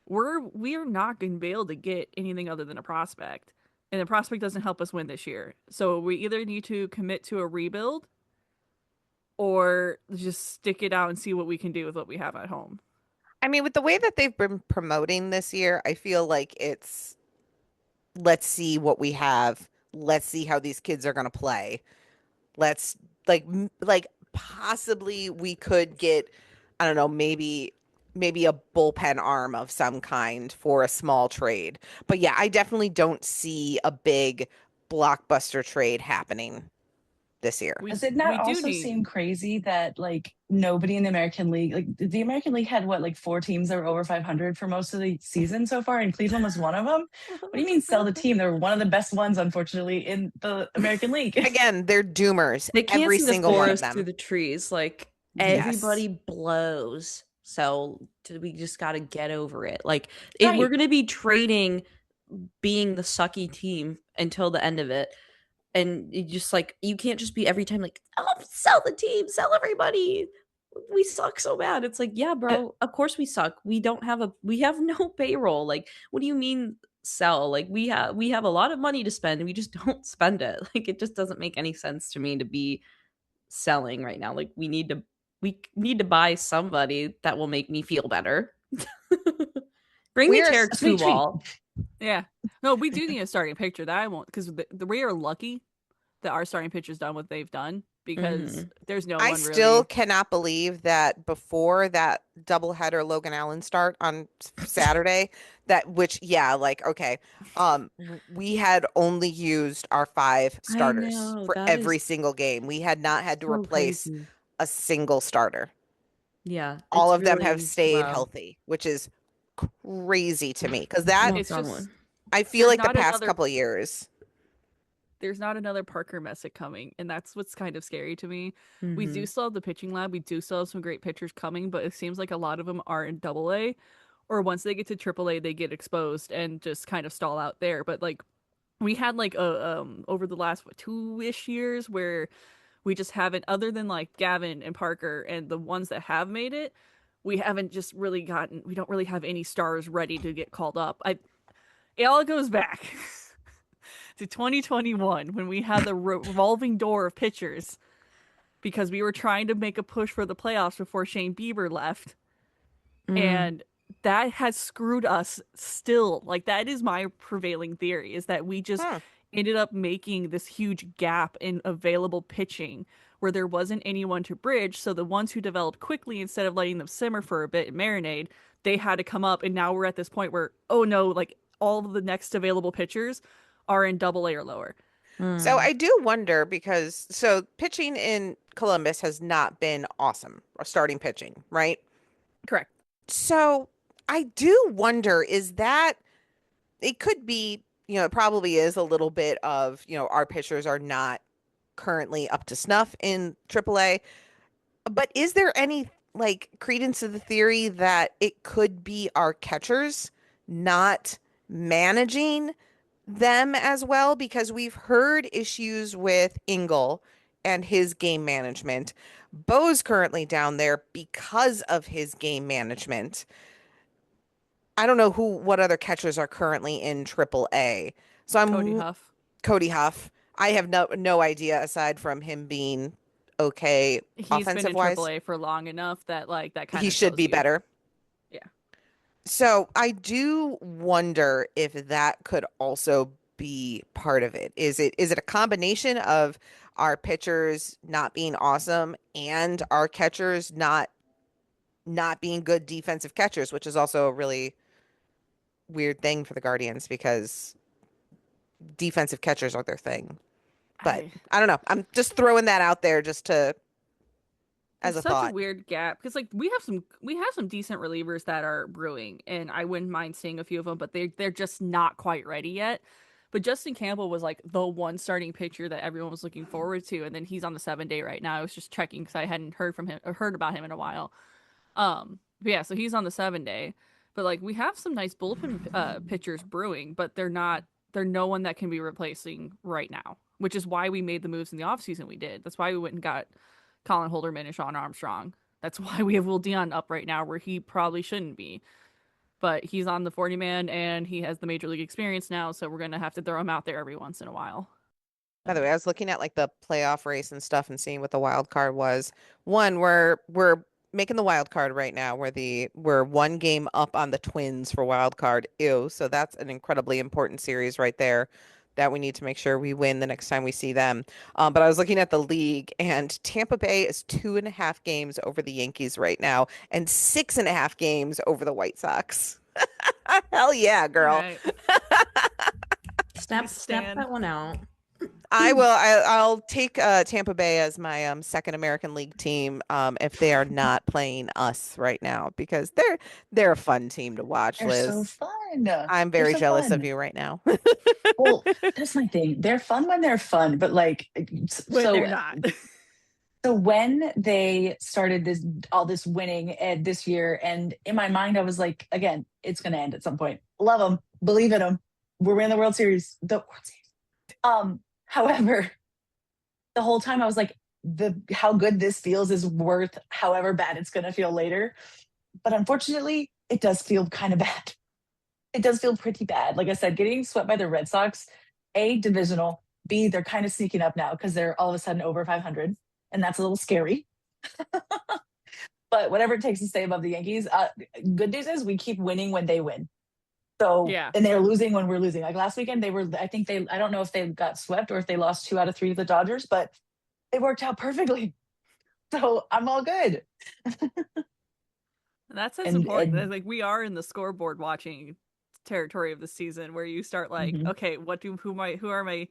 we're not going to be able to get anything other than a prospect, and the prospect doesn't help us win this year. So we either need to commit to a rebuild, or just stick it out and see what we can do with what we have at home. I mean, with the way that they've been promoting this year, I feel like it's let's see what we have. Let's see how these kids are going to play. Let's like possibly we could get, I don't know, maybe a bullpen arm of some kind for a small trade. But yeah, I definitely don't see a big blockbuster trade happening this year. Does it not also seem crazy that like nobody in the American League, like the American League had what, like 4 teams that were over 500 for most of the season so far, and Cleveland was one of them? What do you mean sell the team? They're one of the best ones, unfortunately, in the American League. Again, they're doomers. They can't every see single the one of forest them through the trees. Like everybody blows. So we just got to get over it. Like we're going to be trading being the sucky team until the end of it. And you just like, you can't just be every time like, oh, sell the team, sell everybody. We suck so bad. It's like, yeah, bro, of course we suck. We have no payroll. Like, what do you mean sell. Like we have a lot of money to spend and we just don't spend it. Like it just doesn't make any sense to me to be selling right now. Like we need to buy somebody that will make me feel better. Bring me We're Terry A sweet treat. Wall. Yeah. No, we do need a starting pitcher. That I won't, because we are lucky that our starting pitcher's done what they've done, because there's no I one still really. cannot believe that before that doubleheader Logan Allen start on Saturday, okay, we had only used our 5 I starters know, for that every is single game. We had not had to so replace crazy. a single starter. Yeah, All it's of them have really stayed wow. healthy, which is crazy to me because that Knock It's on just wood. I feel there's like the not past another couple of years. there's not another Parker Messick coming, and that's what's kind of scary to me. We do Mhm. still have the pitching lab. We do still have some great pitchers coming, but it seems like a lot of them are in Double A, or once they get to Triple A, they get exposed and just kind of stall out there. But like we had like a over the last 2-ish years where we just haven't, other than like Gavin and Parker and the ones that have made it, we haven't just really gotten. We don't really have any stars ready to get called up. It all goes back to 2021 when we had the revolving door of pitchers because we were trying to make a push for the playoffs before Shane Bieber left. Mm. And that has screwed us still. Like, that is my prevailing theory, is that we just Hmm. ended up making this huge gap in available pitching where there wasn't anyone to bridge. So the ones who developed quickly, instead of letting them simmer for a bit and marinade, they had to come up. And now we're at this point where, oh no, like all of the next available pitchers are in Double A or lower. So Mm. I do wonder because pitching in Columbus has not been awesome, or starting pitching, right? Correct. So I do wonder, is that it could be, it probably is a little bit of, our pitchers are not currently up to snuff in AAA, but is there any like credence to the theory that it could be our catchers not managing them as well? Because we've heard issues with Engel and his game management. Bo's currently down there because of his game management. I don't know what other catchers are currently in Triple A. So Cody I'm Huff. Cody Huff. I have no idea aside from him being okay He's been offensive in wise. AAA for long enough that like that kind He of should tells be you. better. Yeah. So I do wonder if that could also be part of it. Is it a combination of our pitchers not being awesome and our catchers not being good defensive catchers, which is also a really weird thing for the Guardians because defensive catchers are their thing. But I I don't know. I'm just throwing that out there just to as There's a such a thought. weird gap because like we have some decent relievers that are brewing, and I wouldn't mind seeing a few of them, but they're just not quite ready yet. But Justin Campbell was like the one starting pitcher that everyone was looking forward to, and then he's on the 7 day right now. I was just checking because I hadn't heard from him or heard about him in a while. But yeah, so he's on the 7 day. But like we have some nice bullpen pitchers brewing, but they're no one that can be replacing right now, which is why we made the moves in the offseason we did. That's why we went and got Colin Holderman and Sean Armstrong. That's why we have Will Dion up right now where he probably shouldn't be. But he's on the 40 man and he has the major league experience now, so we're gonna have to throw him out there every once in a while. By the way, I was looking at like the playoff race and stuff and seeing what the wild card was. One, we're making the wild card right now. We're 1 game up on the Twins for wild card. Ew. So that's an incredibly important series right there that we need to make sure we win the next time we see them. But I was looking at the league and Tampa Bay is 2.5 games over the Yankees right now and 6.5 games over the White Sox. Hell yeah, All girl. right. Snap Stan. that one out. I will. I'll take Tampa Bay as my second American League team if they are not playing us right now because they're a fun team to watch, They're so Liz. fun. I'm They're very so jealous of fun. you right now. Well, that's my thing. They're fun when they're fun, but like, When so they're not. so when they started all this winning this year, and in my mind, I was like, again, it's going to end at some point. Love them, believe in them. We're winning the World Series. The World Series. However, the whole time I was like, the how good this feels is worth however bad it's going to feel later. But unfortunately, it does feel kind of bad. it does feel pretty bad. Like I said, getting swept by the Red Sox, A, divisional, B, they're kind of sneaking up now because they're all of a sudden over 500, and that's a little scary. But whatever it takes to stay above the Yankees. Good news is we keep winning when they win. So, Yeah. and they're losing when we're losing. Like last weekend, I don't know if they got swept or if they lost 2 out of 3 to the Dodgers, but it worked out perfectly. So I'm all good. That's And important. Like we are in the scoreboard watching territory of the season where you start like, Mhm. okay, who are my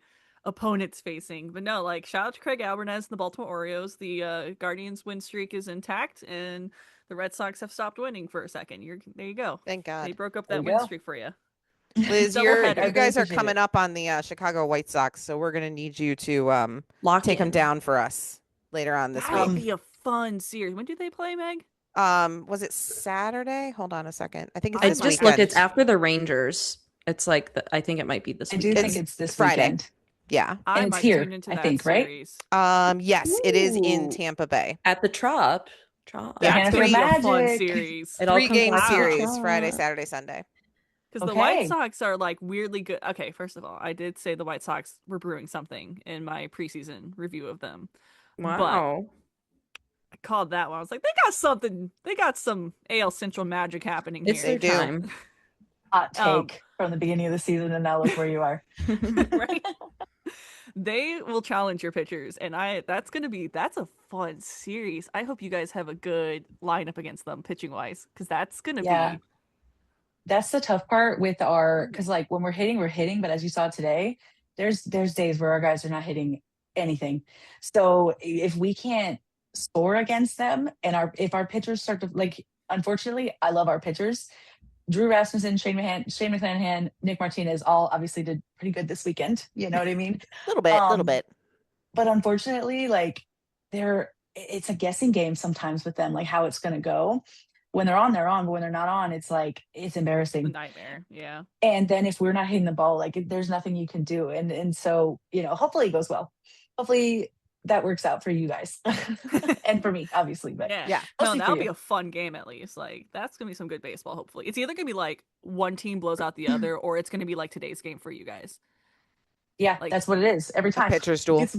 opponents facing? But no, like shout out to Craig Alvarez and the Baltimore Orioles. The Guardians win streak is intact, and the Red Sox have stopped winning for a second. There you go. Thank They God. broke up There that you win go. streak for you. Liz, Double you header. really guys are appreciate coming it. up on the Chicago White Sox, so we're gonna need you to Lock take them in. down for us later on this That would week. be a fun series. When do they play, Meg? Was it Saturday? Hold on a second. I think it's I this just look. weekend. It's after the Rangers. It's like I think it might be this I do weekend. think it's this Friday. weekend. Yeah. I And it's might tune here, into I that think, right? series. Yes, it is in Ooh. Tampa Bay. At the Trop. The That's Hanford gonna be a fun Magic. series. It all comes Three-game back to the series, Friday, Trop. Saturday, Sunday. Because the White Okay. Sox are like weirdly good. Okay, first of all, I did say the White Sox were brewing something in my preseason review of them. But Wow. I called that one. I was like, they got something. They got some AL Central magic happening It's here. their They do. time. Hot take from the beginning of the season, and now look where you are. Right? They will challenge your pitchers, and that's a fun series. I hope you guys have a good lineup against them pitching wise, because that's gonna Yeah. be That's the tough part with because like when we're hitting, but as you saw today, there's days where our guys are not hitting anything. So if we can't score against them, and if our pitchers start to like, unfortunately, I love our pitchers. Drew Rasmussen, Shane McClanahan, Nick Martinez all obviously did pretty good this weekend. You know what I mean? Little bit, little Um, bit. but unfortunately, like it's a guessing game sometimes with them, like how it's gonna go. When they're on, they're on, but when they're not on, it's like it's a embarrassing. nightmare. Yeah. And then if we're not hitting the ball, like there's nothing you can do. And so, hopefully it goes well. Hopefully that works out for you guys. And for me, obviously, but Yeah. Yeah. No, mostly for that'll be you. a fun game at least. Like that's gonna be some good baseball, hopefully. It's either gonna be like one team blows out the other, or it's gonna be like today's game for you guys. Yeah, Like that's what it is every A time. pitcher's duel. It's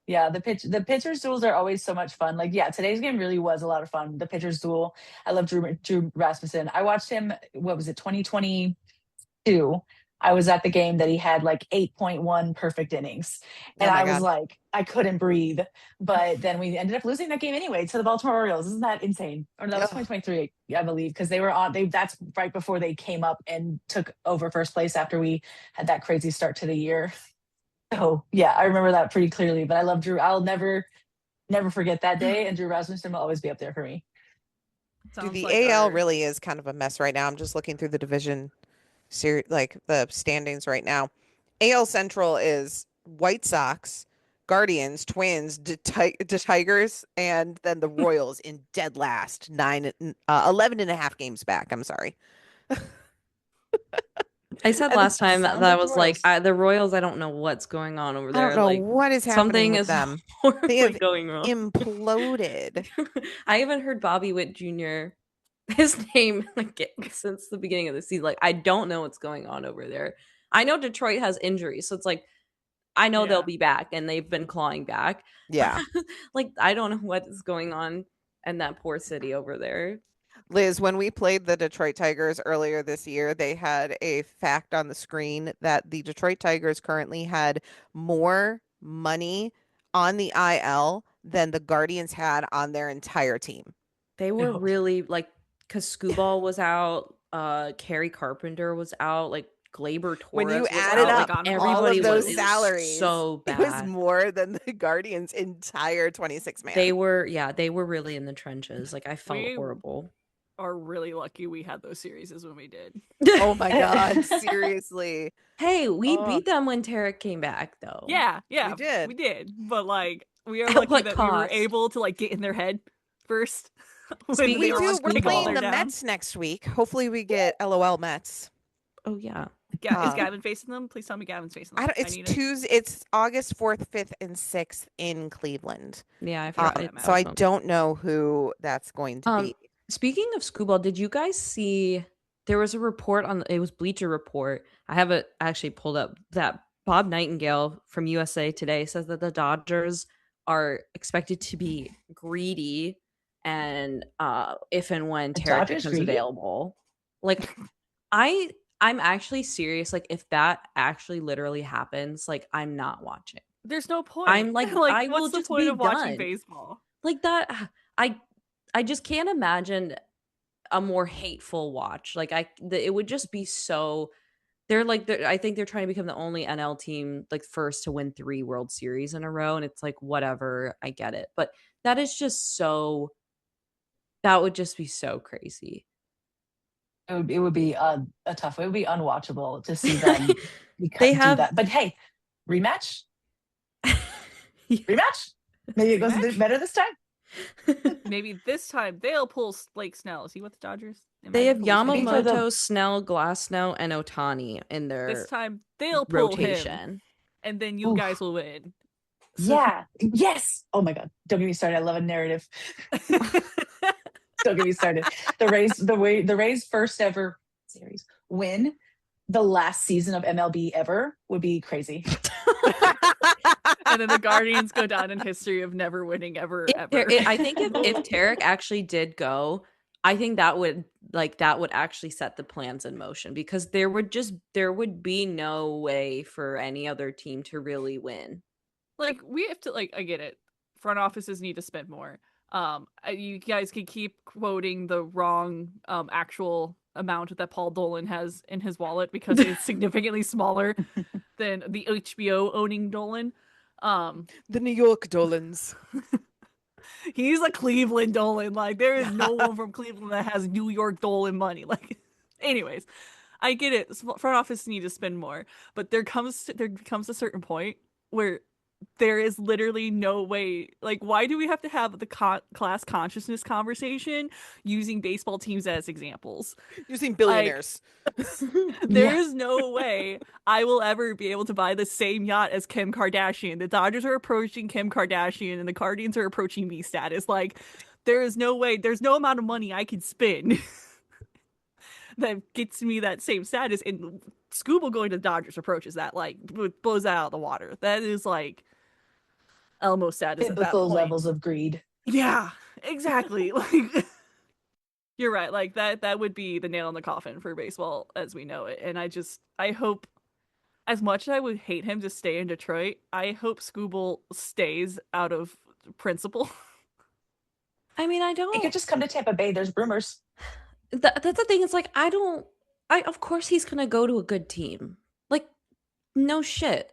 Yeah, the pitchers duels are always so much fun. Like, yeah, today's game really was a lot of fun. The pitchers duel. I love Drew Rasmussen. I watched him. What was it, 2022? I was at the game that he had like 8.1 perfect innings, and Oh my I was God. like, I couldn't breathe. But then we ended up losing that game anyway to the Baltimore Orioles. Isn't that insane? Or that was Ugh. 2023, I believe, because they were on. That's right before they came up and took over first place after we had that crazy start to the year. Oh, yeah, I remember that pretty clearly, but I love Drew. I'll never forget that day, and Drew Rasmussen will always be up there for me. Dude, sounds the like AL really is kind of a mess right now. I'm just looking through the division like the standings right now. AL Central is White Sox, Guardians, Twins, the Tigers, and then the Royals in dead last, 11 and a half games back. I'm sorry. I said And last it time that sounds I like the was like, Royals. the Royals, I don't know what's going on over I there. don't know Like, what is happening something with is them. They horribly have going wrong. imploded. I haven't heard Bobby Witt Jr. his name like since the beginning of the season. Like, I don't know what's going on over there. I know Detroit has injuries, so it's like I know they'll be back, and they've been clawing back. Yeah. Like, I don't know what is going on in that poor city over there. Liz, when we played the Detroit Tigers earlier this year, they had a fact on the screen that the Detroit Tigers currently had more money on the IL than the Guardians had on their entire team. They were No. really like, because Scooball was out, Carrie Carpenter was out, like Glaber When you Torres was added out, like like up on all everybody of hold was, those it too. was salaries, so it was bad. more than the Guardians' entire 26 man. They were really in the trenches. Like, I felt We horrible. are really lucky we had those series when we did. Oh my God, seriously. Hey, we Oh, beat them when Tarek came back, though. Yeah, we did. we did. But like, we are At lucky what that we were cost? able to like get in their head first when Speaking they We were of on do. We're pretty well playing Scooball. the down. Mets next week. Hopefully we get LOL Mets. Oh yeah. Is Um, Gavin facing them? Please tell me Gavin's facing them. I don't. I It's need it. Tuesday. It's August 4th, 5th, and 6th in Cleveland. Yeah, I forgot. that So I matters. don't know who that's going to be. Speaking of Scooball, did you guys see there was a report it was Bleacher Report. I have it actually pulled up, that Bob Nightingale from USA Today says that the Dodgers are expected to be greedy, and if and when The Tarek Dodgers becomes greedy? available. Like I'm actually serious. Like, if that actually literally happens, like, I'm not watching. There's no point. I'm like, like, I will what's the just point be of watching done. baseball? Like that, I just can't imagine a more hateful watch. Like, it would just be so. I think they're trying to become the only NL team, like, first to win 3 World Series in a row, and it's like, whatever, I get it, but that is just so. That would just be so crazy. It would be a tough. It would be unwatchable to see them They do have that. But hey, rematch, Yeah. rematch. Maybe it goes Rematch? better this time. Maybe this time they'll pull Blake Snell. Is he with the Dodgers? They have Who is he? Maybe for the Yamamoto, Snell, Glasnow, and Otani in This their time they'll pull him, rotation. and then you guys oof. will win. So Yeah. Yes. Oh my God. Don't get me started. I love a narrative. Don't get me started. The Rays' first ever series win, the last season of MLB ever, would be crazy. and then the Guardians go down in history of never winning ever. I think if Tarek actually did go, I think that would actually set the plans in motion, because there would be no way for any other team to really win. Like, we have to, like, I get it. Front offices need to spend more. You guys can keep quoting the wrong actual amount that Paul Dolan has in his wallet, because it's significantly smaller than the HBO owning Dolan. The New York Dolans. He's a Cleveland Dolan. Like, there is no one from Cleveland that has New York Dolan money. Like, anyways, I get it. Front office need to spend more, but there comes a certain point where there is literally no way. Like, why do we have to have the class consciousness conversation using baseball teams as examples? Using Like, billionaires. there Yeah. is no way I will ever be able to buy the same yacht as Kim Kardashian. The Dodgers are approaching Kim Kardashian, and the Guardians are approaching me status. Like, there is no way. There's no amount of money I can spend that gets me that same status. And Scooble going to the Dodgers approaches that, like, blows that out of the water. That is like Elmo status at that Biblical point. levels of greed. Yeah, exactly. Like, you're right. Like, that would be the nail in the coffin for baseball as we know it. And I hope, as much as I would hate him to stay in Detroit, I hope Scooble stays out of principle. I mean, I He could don't. just come to Tampa Bay. There's rumors. That's the thing. It's like, I don't. Of course he's gonna go to a good team. Like, no shit.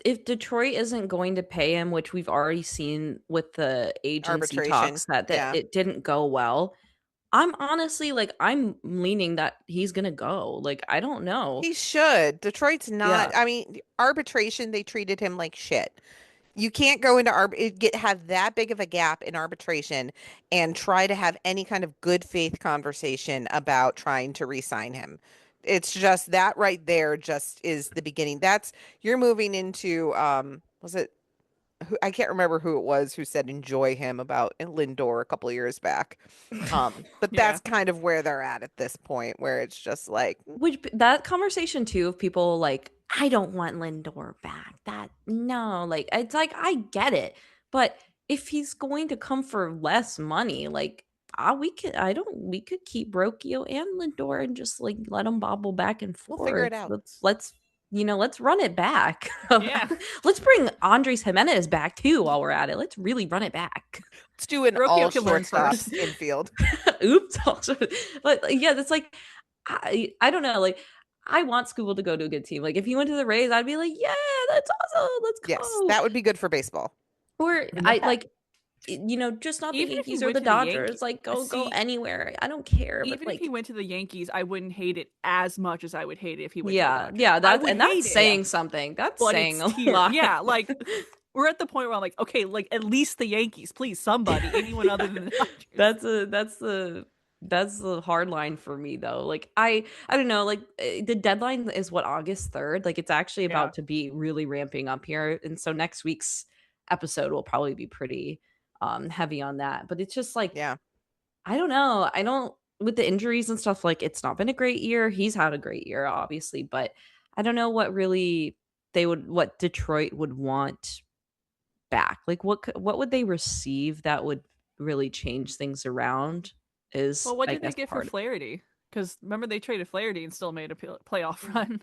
If Detroit isn't going to pay him, which we've already seen with the agency Arbitration. talks that Yeah. it didn't go well, I'm honestly, like, I'm leaning that he's gonna go. Like, I don't know. He should. Detroit's not. Yeah. I mean, arbitration, they treated him like shit. You can't go into have that big of a gap in arbitration and try to have any kind of good faith conversation about trying to re-sign him. It's just that right there just is the beginning. You're moving into was it I can't remember who it was who said enjoy him about Lindor a couple of years back. But Yeah. that's kind of where they're at this point, where it's just like, Which, that conversation too, of people like, I don't want Lindor back. That, no, like, it's like, I get it, but if he's going to come for less money, like, we could keep Brocchio and Lindor and just, like, let them bobble back and we'll figure forth. it out. Let's run it back. Yeah. Let's bring Andres Jimenez back too while we're at it. Let's really run it back. Let's do an Brocchio all can learn shortstops first. infield. Oops. Also, but yeah, that's like, I don't know. Like, I want Scooble to go to a good team. Like, if he went to the Rays, I'd be like, yeah, that's awesome. Let's Yes, go. that would be good for baseball. Or Would love that. just not the Even if he Yankees or went the to the Dodgers. Yankees, Like, go see, anywhere. I don't care. But even if like, he went to the Yankees, I wouldn't hate it as much as I would hate it if he went to the yeah, Dodgers. yeah. I would hate That's it, saying something. That's but saying it's a tier. lot. Yeah, like, we're at the point where I'm like, okay, like, at least the Yankees, please, somebody, anyone other than the Dodgers. That's the hard line for me though. Like, I don't know, like, the deadline is what, August 3rd. Like, it's actually Yeah. about to be really ramping up here, and so next week's episode will probably be pretty heavy on that. But it's just like, Yeah. I don't know. with the injuries and stuff, like, it's not been a great year. He's had a great year, obviously, but I don't know what Detroit would want back. Like, what would they receive that would really change things around is, Well, what I did they guess, get for part of. Flaherty? Because remember they traded Flaherty and still made a playoff run.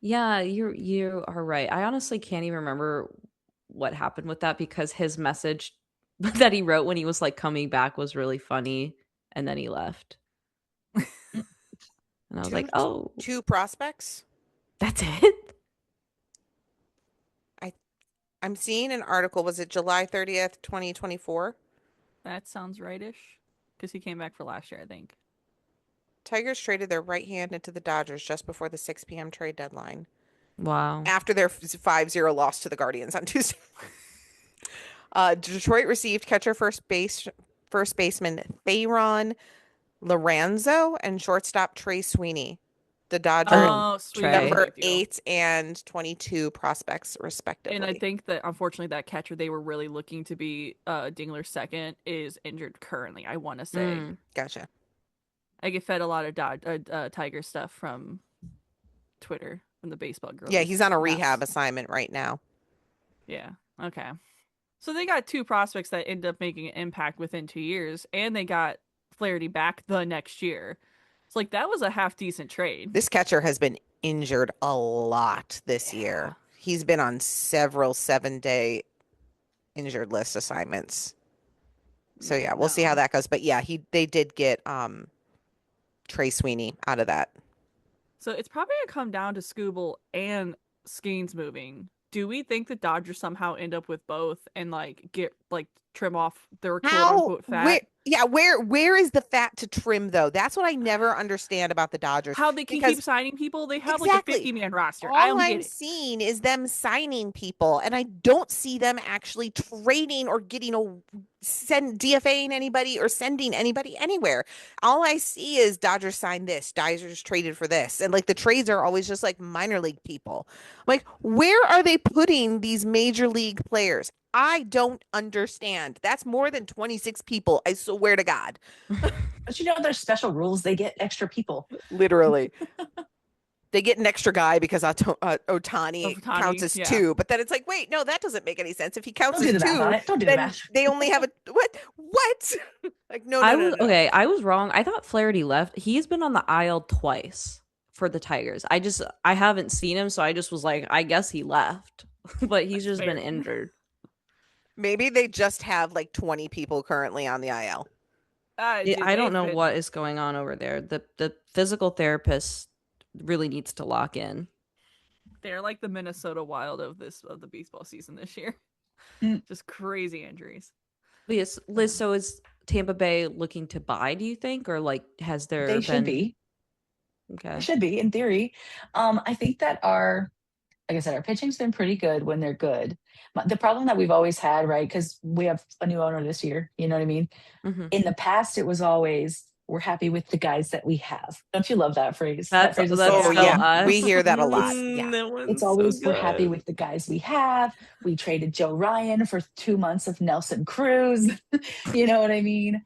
Yeah, you are right. I honestly can't even remember what happened with that because his message that he wrote when he was, like, coming back was really funny, and then he left. And I was Two like, "Oh, two prospects. that's it?" I'm seeing an article. Was it July 30th, 2024? That sounds rightish. Because he came back for last year, I think. Tigers traded their right hand into the Dodgers just before the 6 p.m. trade deadline Wow. after their 5-0 loss to the Guardians on Tuesday. Detroit received catcher first baseman Thayron Lorenzo and shortstop Trey Sweeney. The Dodgers Oh, sweet. That was a Trey. number big deal. 8 and 22 prospects, And I respectively. think that unfortunately that catcher they were really looking to be Dingler's second is injured currently, I want to say. Gotcha. I get fed a lot of Tiger stuff from Twitter from the baseball girls. Yeah, he's on a rehab assignment right now. Yeah. Okay. So they got two prospects that end up making an impact within 2 years, and they got Flaherty back the next year. It's like that was a half decent trade. This catcher has been injured a lot this year. He's been on several 7-day injured list assignments. So yeah, we'll see how that goes. But yeah, they did get Trey Sweeney out of that. So it's probably gonna come down to Scooble and Skeens moving. Do we think the Dodgers somehow end up with both and like get like trim off their quote unquote fat? Where is the fat to trim though? That's what I never understand about the Dodgers. How they can keep signing people? They have like a 50-man roster. All I don't I'm get it. seeing is them signing people, and I don't see them actually trading or DFAing anybody or sending anybody anywhere. All I see is Dodgers signed this, Dodgers traded for this, and like the trades are always just like minor league people. Like, where are they putting these major league players? I don't understand. That's more than 26 people, I swear to God. But you know, there's special rules. They get extra people. Literally. They get an extra guy because Ohtani counts as 2. But then it's like, wait, no, that doesn't make any sense. If he counts as 2, don't do the math. They only have a what? Like, no. Okay, I was wrong. I thought Flaherty left. He's been on the IL twice for the Tigers. I haven't seen him, so I just was like, I guess he left. But he's just been injured. Maybe they just have like 20 people currently on the IL. I don't know what is going on over there. The physical therapist really needs to lock in. They're like the Minnesota Wild of the baseball season this year. Just crazy injuries. Yes, Liz, so is Tampa Bay looking to buy, do you think? Or like has there They been... should be. Okay. They should be, in theory. I think that like I said, our pitching's been pretty good when they're good. The problem that we've always had, right, because we have a new owner this year, you know what I mean? Mm-hmm. In the past, it was always, we're happy with the guys that we have. Don't you love that phrase? That phrase is so yeah. We hear that a lot. It's always, we're happy with the guys we have. We traded Joe Ryan for 2 months of Nelson Cruz. You know what I mean?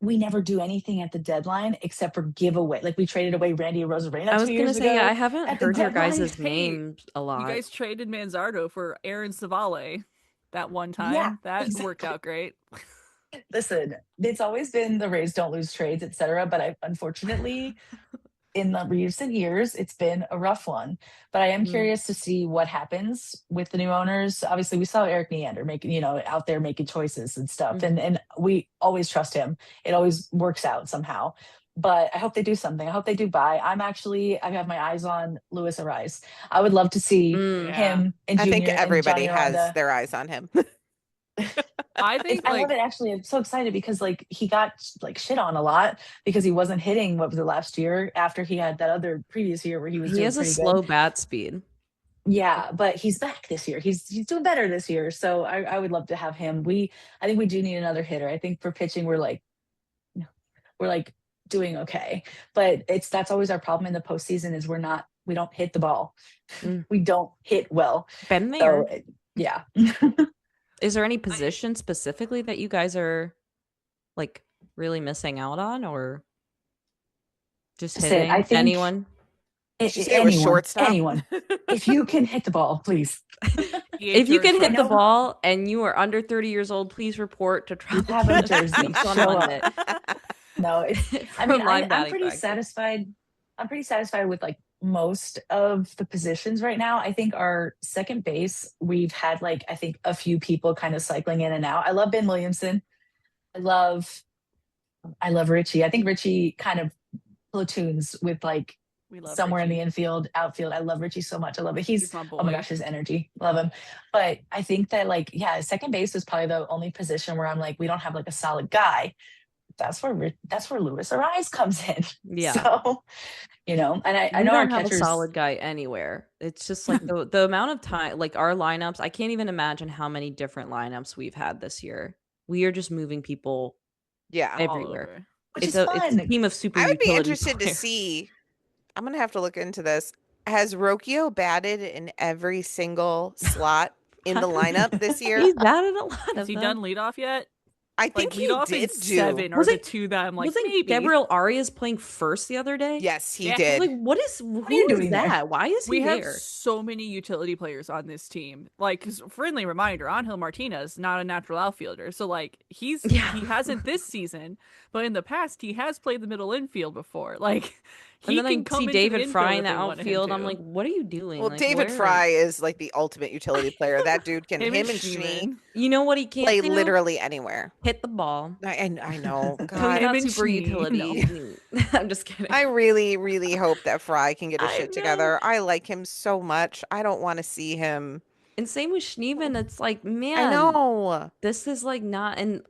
We never do anything at the deadline except for giveaway. Like we traded away Randy Rosarena. I was going to say, I haven't heard your guys' names a lot. You guys traded Manzardo for Aaron Savale that one time. Yeah, that worked out great. Listen, it's always been the Rays don't lose trades, etc. But unfortunately, in the recent years, it's been a rough one. But I am curious to see what happens with the new owners. Obviously, we saw Eric Neander out there making choices and stuff. And we always trust him. It always works out somehow. But I hope they do something. I hope they do buy. I have my eyes on Luis Ariz. I would love to see him and Junior. I think everybody has their eyes on him. I love it, actually. I'm so excited because like he got like shit on a lot because he wasn't hitting, what was it, last year after he had that other previous year where he has a slow bat speed. Yeah, but he's back this year. He's doing better this year. So I would love to have him. I think we do need another hitter. I think for pitching we're doing okay. But that's always our problem in the postseason is we don't hit the ball. We don't hit well. Been there. So, yeah. Is there any position specifically that you guys are like really missing out on, or just That's it. I hitting think anyone? Did she say it was shortstop? anyone. If you can hit the ball, please. If you can I hit the know ball and you are under 30 years old, please report to you travel have a to jersey. on Show Monday. up. No, it's. I mean, From line I'm batting pretty practice. satisfied. I'm pretty satisfied with like most of the positions right now. I think our second base, we've had like I think a few people kind of cycling in and out. I love Ben Williamson. I love I love Richie. I think Richie kind of platoons with like We love somewhere in the Richie. infield, outfield. I love Richie so much. I love it. He's my Oh my boy. gosh, his energy. Love him. But I think that like, yeah, second base is probably the only position where I'm like, we don't have like a solid guy. That's where Luis Ariz comes in. Yeah. So, and I We know our don't have a catchers. solid guy anywhere. It's just like the amount of time, like our lineups, I can't even imagine how many different lineups we've had this year. We are just moving people Yeah. everywhere. Which is It's a fun. team of super I would be utility interested to players. see. I'm gonna have to look into this. Has Rocchio batted in every single slot in the lineup this year? He's batted a lot Has of he them. done leadoff yet? I Like think he leadoff did and do. 7 are Was the it- two that I'm like Wasn't maybe. Gabriel Arias playing first the other day? Yes, he Yeah. I was did. like, who are you is doing there? that? Why is he We have there? so many utility players on this team. Like, 'cause friendly reminder, Angel Martinez not a natural outfielder, so like he hasn't this season, but in the past he has played the middle infield before. Like And he then I can come see into the David Fry infield in if the they wanted him outfield. I'm to. like, what are you doing? Well, Like, David where? Fry is like the ultimate utility player. That dude can him him and and Schnee Schneeman. You know what he can't play do? literally anywhere. Hit the ball. I know. So he's God, Him not and super Schnee, utility. I'm just kidding. I really, really hope that Fry can get his I shit know. together. I like him so much. I don't want to see him. And same with Schneeman. It's like, I man, know. this is like not. And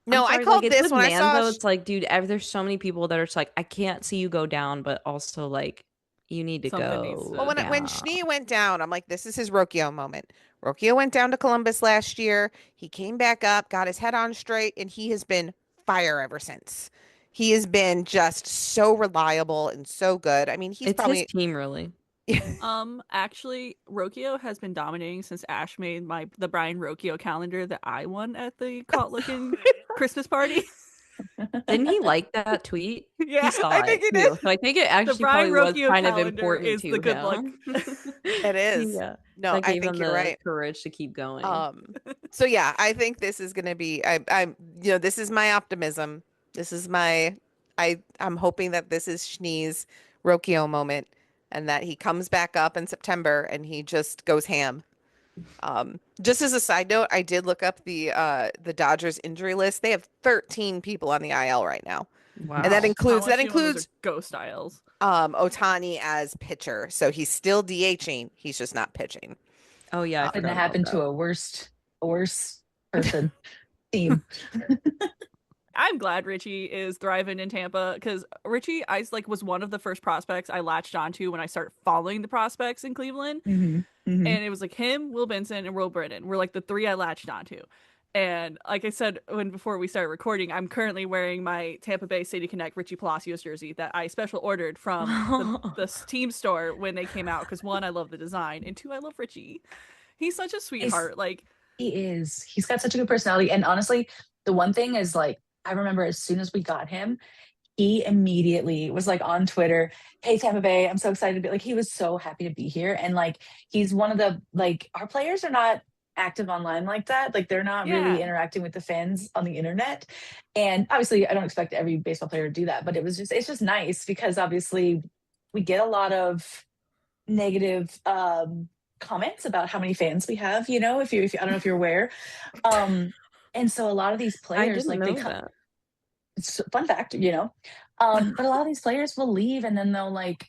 No, I'm I sorry, like called it's this with when I saw. Manzo. It's like, dude, there's so many people that are just like, I can't see you go down, but also like, you need to Something needs go to- Well, when down. Schnee went down, I'm like, this is his Rocchio moment. Rocchio went down to Columbus last year. He came back up, got his head on straight, and he has been fire ever since. He has been just so reliable and so good. I mean, he's It's his probably team, really. Actually, Rocchio has been dominating since Ash made the Brian Rocchio calendar that I won at the Caught Lookin Christmas party. Didn't he like that tweet? Yeah, He saw I think it he too. did. So I think it The actually Brian probably was Rocchio kind of calendar important is to the good luck. him. It is. Yeah. No, That I gave think him you're the right. courage to keep going. So yeah, I think this is gonna be. I'm. This is my optimism. This is my. I'm hoping that this is Schnee's Rocchio moment, and that he comes back up in September and he just goes ham. Just as a side note, I did look up the Dodgers injury list. They have 13 people on the IL right now, Wow. and that How includes much do you want those are ghost styles? Otani as pitcher. So he's still DHing. He's just not pitching. Oh yeah, I Couldn't forgot have about happened that. to a worse person team. I'm glad Richie is thriving in Tampa because Richie, I like was one of the first prospects I latched onto when I started following the prospects in Cleveland, Mm-hmm. Mm-hmm. and it was like him, Will Benson, and Will Brennan were like the three I latched onto. And like I said before we started recording, I'm currently wearing my Tampa Bay City Connect Richie Palacios jersey that I special ordered from the team store when they came out because one, I love the design, and two, I love Richie. He's such a sweetheart. Like He is. He's got such a good personality. And honestly, the one thing is like, I remember as soon as we got him, he immediately was like on Twitter, "Hey Tampa Bay, I'm so excited to be," like he was so happy to be here. And like he's one of the like our players are not active online like that. Like they're not really Yeah. interacting with the fans on the internet. And obviously I don't expect every baseball player to do that, but it's just nice because obviously we get a lot of negative comments about how many fans we have, if you I don't know if you're aware. And so a lot of these I players didn't like they know come, that. it's a fun fact, but a lot of these players will leave and then they'll like,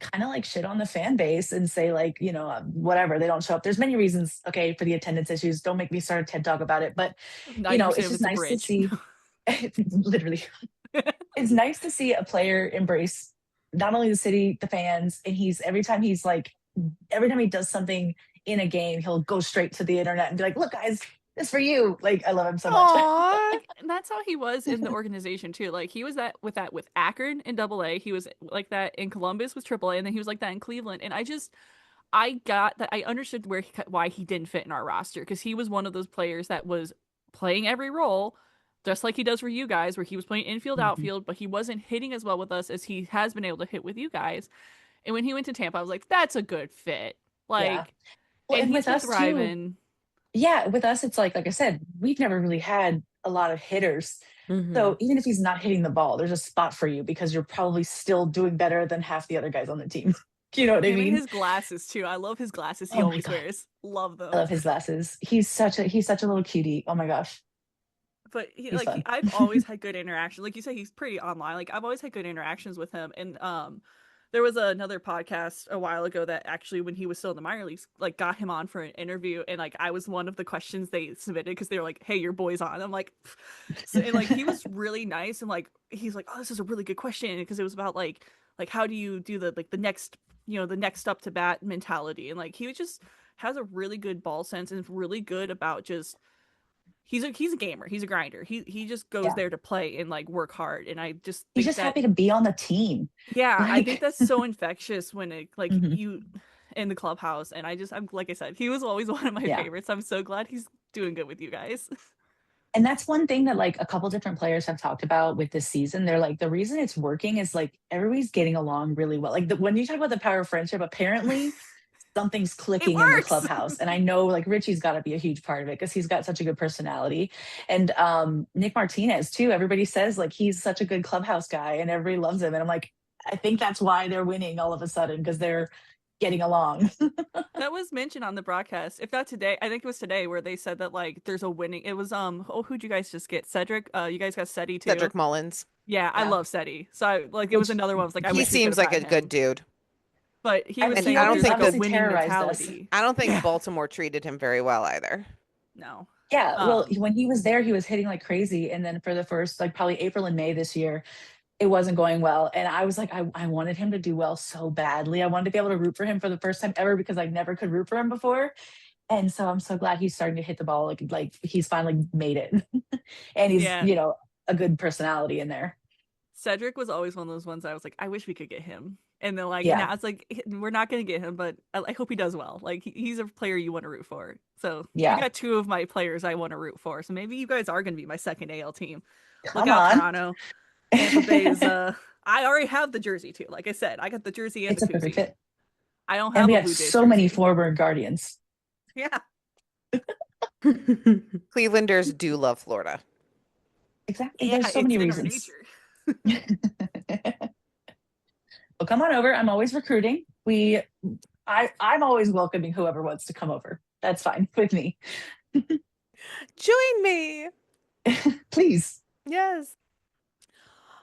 kind of like shit on the fan base and say like, whatever, they don't show up. There's many reasons, okay, for the attendance issues. Don't make me start a TED talk about it, but 90% it's of just it's a nice to bridge. see. Literally, it's nice to see a player embrace not only the city, the fans, and every time he does something in a game, he'll go straight to the internet and be like, "Look, guys, this for you." Like, I love him so much. Aww. And that's how he was in the organization too. Like he was that with Akron in AA. He was like that in Columbus with AAA, and then he was like that in Cleveland. And I got that. I understood why he didn't fit in our roster because he was one of those players that was playing every role, just like he does for you guys, where he was playing infield, outfield, but he wasn't hitting as well with us as he has been able to hit with you guys. And when he went to Tampa, I was like, that's a good fit. Yeah. Like, Well, and and he's with been us too. thriving. Yeah, with us, it's like I said, we've never really had a lot of hitters. So even if he's not hitting the ball, there's a spot for you because you're probably still doing better than half the other guys on the team. You know what I Him and mean? his glasses too. I love his glasses he Oh my always God. wears. Love I them. love his glasses. He's such a little cutie. Oh my gosh. But He's fun. I've always had good interaction. Like you say, he's pretty online. Like I've always had good interactions with him. And there was another podcast a while ago that actually, when he was still in the minor leagues, like got him on for an interview, and like I was one of the questions they submitted because they were like, "Hey, your boy's on." I'm like, so, and like he was really nice, and like he's like, "Oh, this is a really good question," because it was about like how do you do the next the next up to bat mentality, and like he was just has a really good ball sense and is really good about just he's a gamer. He's a grinder. He just goes Yeah. there to play and like work hard. And I just He's think just that happy to be on the team. yeah, I think Like, that's so infectious when it like mhm. you in the clubhouse. And I'm like I said, he was always one of my Yeah. favorites. I'm so glad he's doing good with you guys. And that's one thing that like a couple different players have talked about with this season. They're like, the reason it's working is like everybody's getting along really well. Like when you talk about the power of friendship, apparently something's It clicking in the works. clubhouse. And I know like Richie's got to be a huge part of it because he's got such a good personality. And Nick Martinez too. Everybody says like he's such a good clubhouse guy and everybody loves him. And I'm like, I think that's why they're winning all of a sudden because they're getting along. That was mentioned on the broadcast. If not today, I think it was today where they said that like there's a winning. It was who'd you guys just get? Cedric. You guys got Seti too. Cedric Mullins. Yeah, I Yeah. love Seti. So it was Which another one. I was like, I He wish we could seems have like a gotten good him. dude. But he was and he saying I that don't always there's think like a that obviously winning terrorized us. mentality. I don't think Yeah. Baltimore treated him very well either. No. Yeah, well, Um, when he was there, he was hitting like crazy. And then for the first, like probably April and May this year, it wasn't going well. And I was like, I wanted him to do well so badly. I wanted to be able to root for him for the first time ever because I never could root for him before. And so I'm so glad he's starting to hit the ball. Like he's finally made it. And he's, yeah. a good personality in there. Cedric was always one of those ones I was like, I wish we could get him. And then like Yeah. now it's like we're not gonna get him, but I hope he does well. Like he's a player you want to root for. So you Yeah. got two of my players I want to root for. So maybe you guys are gonna be my second AL team. Look Come out, on. Toronto. Tampa Bay is I already have the jersey too. Like I said, I got the jersey and It's the a perfect koozie. fit. I don't And have we a have Blue Jays so many jersey. forward Guardians. Yeah. Clevelanders do love Florida. Exactly. Yeah, There's so it's many in our reasons. nature. Well, come on over. I'm always recruiting. I'm always welcoming whoever wants to come over. That's fine with me. Join me. Please. Yes.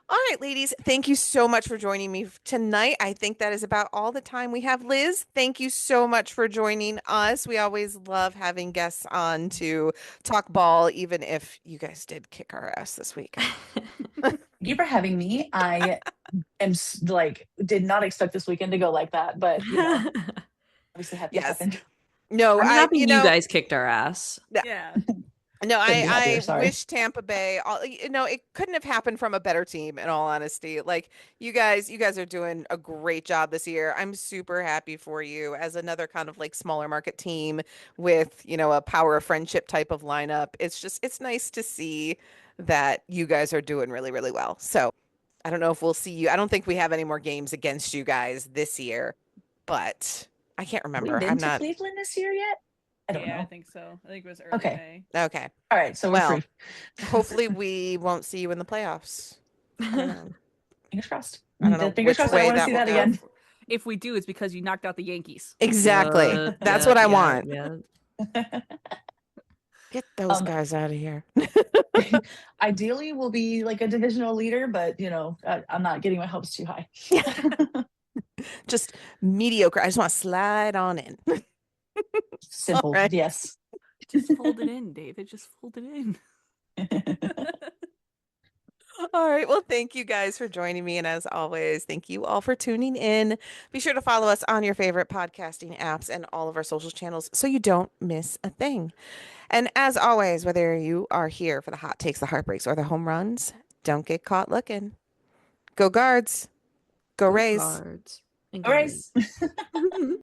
All right, ladies, thank you so much for joining me tonight. I think that is about all the time we have. Liz, thank you so much for joining us. We always love having guests on to talk ball, even if you guys did kick our ass this week. Thank you for having me. I am like did not expect this weekend to go like that, but obviously happy it Yes. happened. No, I'm happy you guys kicked our ass. Yeah. No, Couldn't be happier, I sorry. wish Tampa Bay, it couldn't have happened from a better team in all honesty. Like you guys are doing a great job this year. I'm super happy for you as another kind of like smaller market team with, a power of friendship type of lineup. It's nice to see that you guys are doing really, really well. So I don't know if we'll see you. I don't think we have any more games against you guys this year, but I can't Have we remember. been I'm to not. Cleveland this year yet? I don't Yeah, I know. think so. I think it was early Okay. May. Okay. All right. So we're Well, free. hopefully we won't see you in the playoffs. I don't know. Fingers crossed. I don't know Fingers which crossed. I way want to that see will that go. again. If we do, it's because you knocked out the Yankees. Exactly. That's what I want. Yeah. Get those guys out of here. Ideally, we'll be like a divisional leader, but I'm not getting my hopes too high. Just mediocre. I just want to slide on in. Simple. right. Yes. Just fold it in, David. Just fold it in. All right. Well, thank you guys for joining me. And as always, thank you all for tuning in. Be sure to follow us on your favorite podcasting apps and all of our social channels so you don't miss a thing. And as always, whether you are here for the hot takes, the heartbreaks, or the home runs, don't get caught looking. Go Guards. Go Rays. Cards. And All right. guys.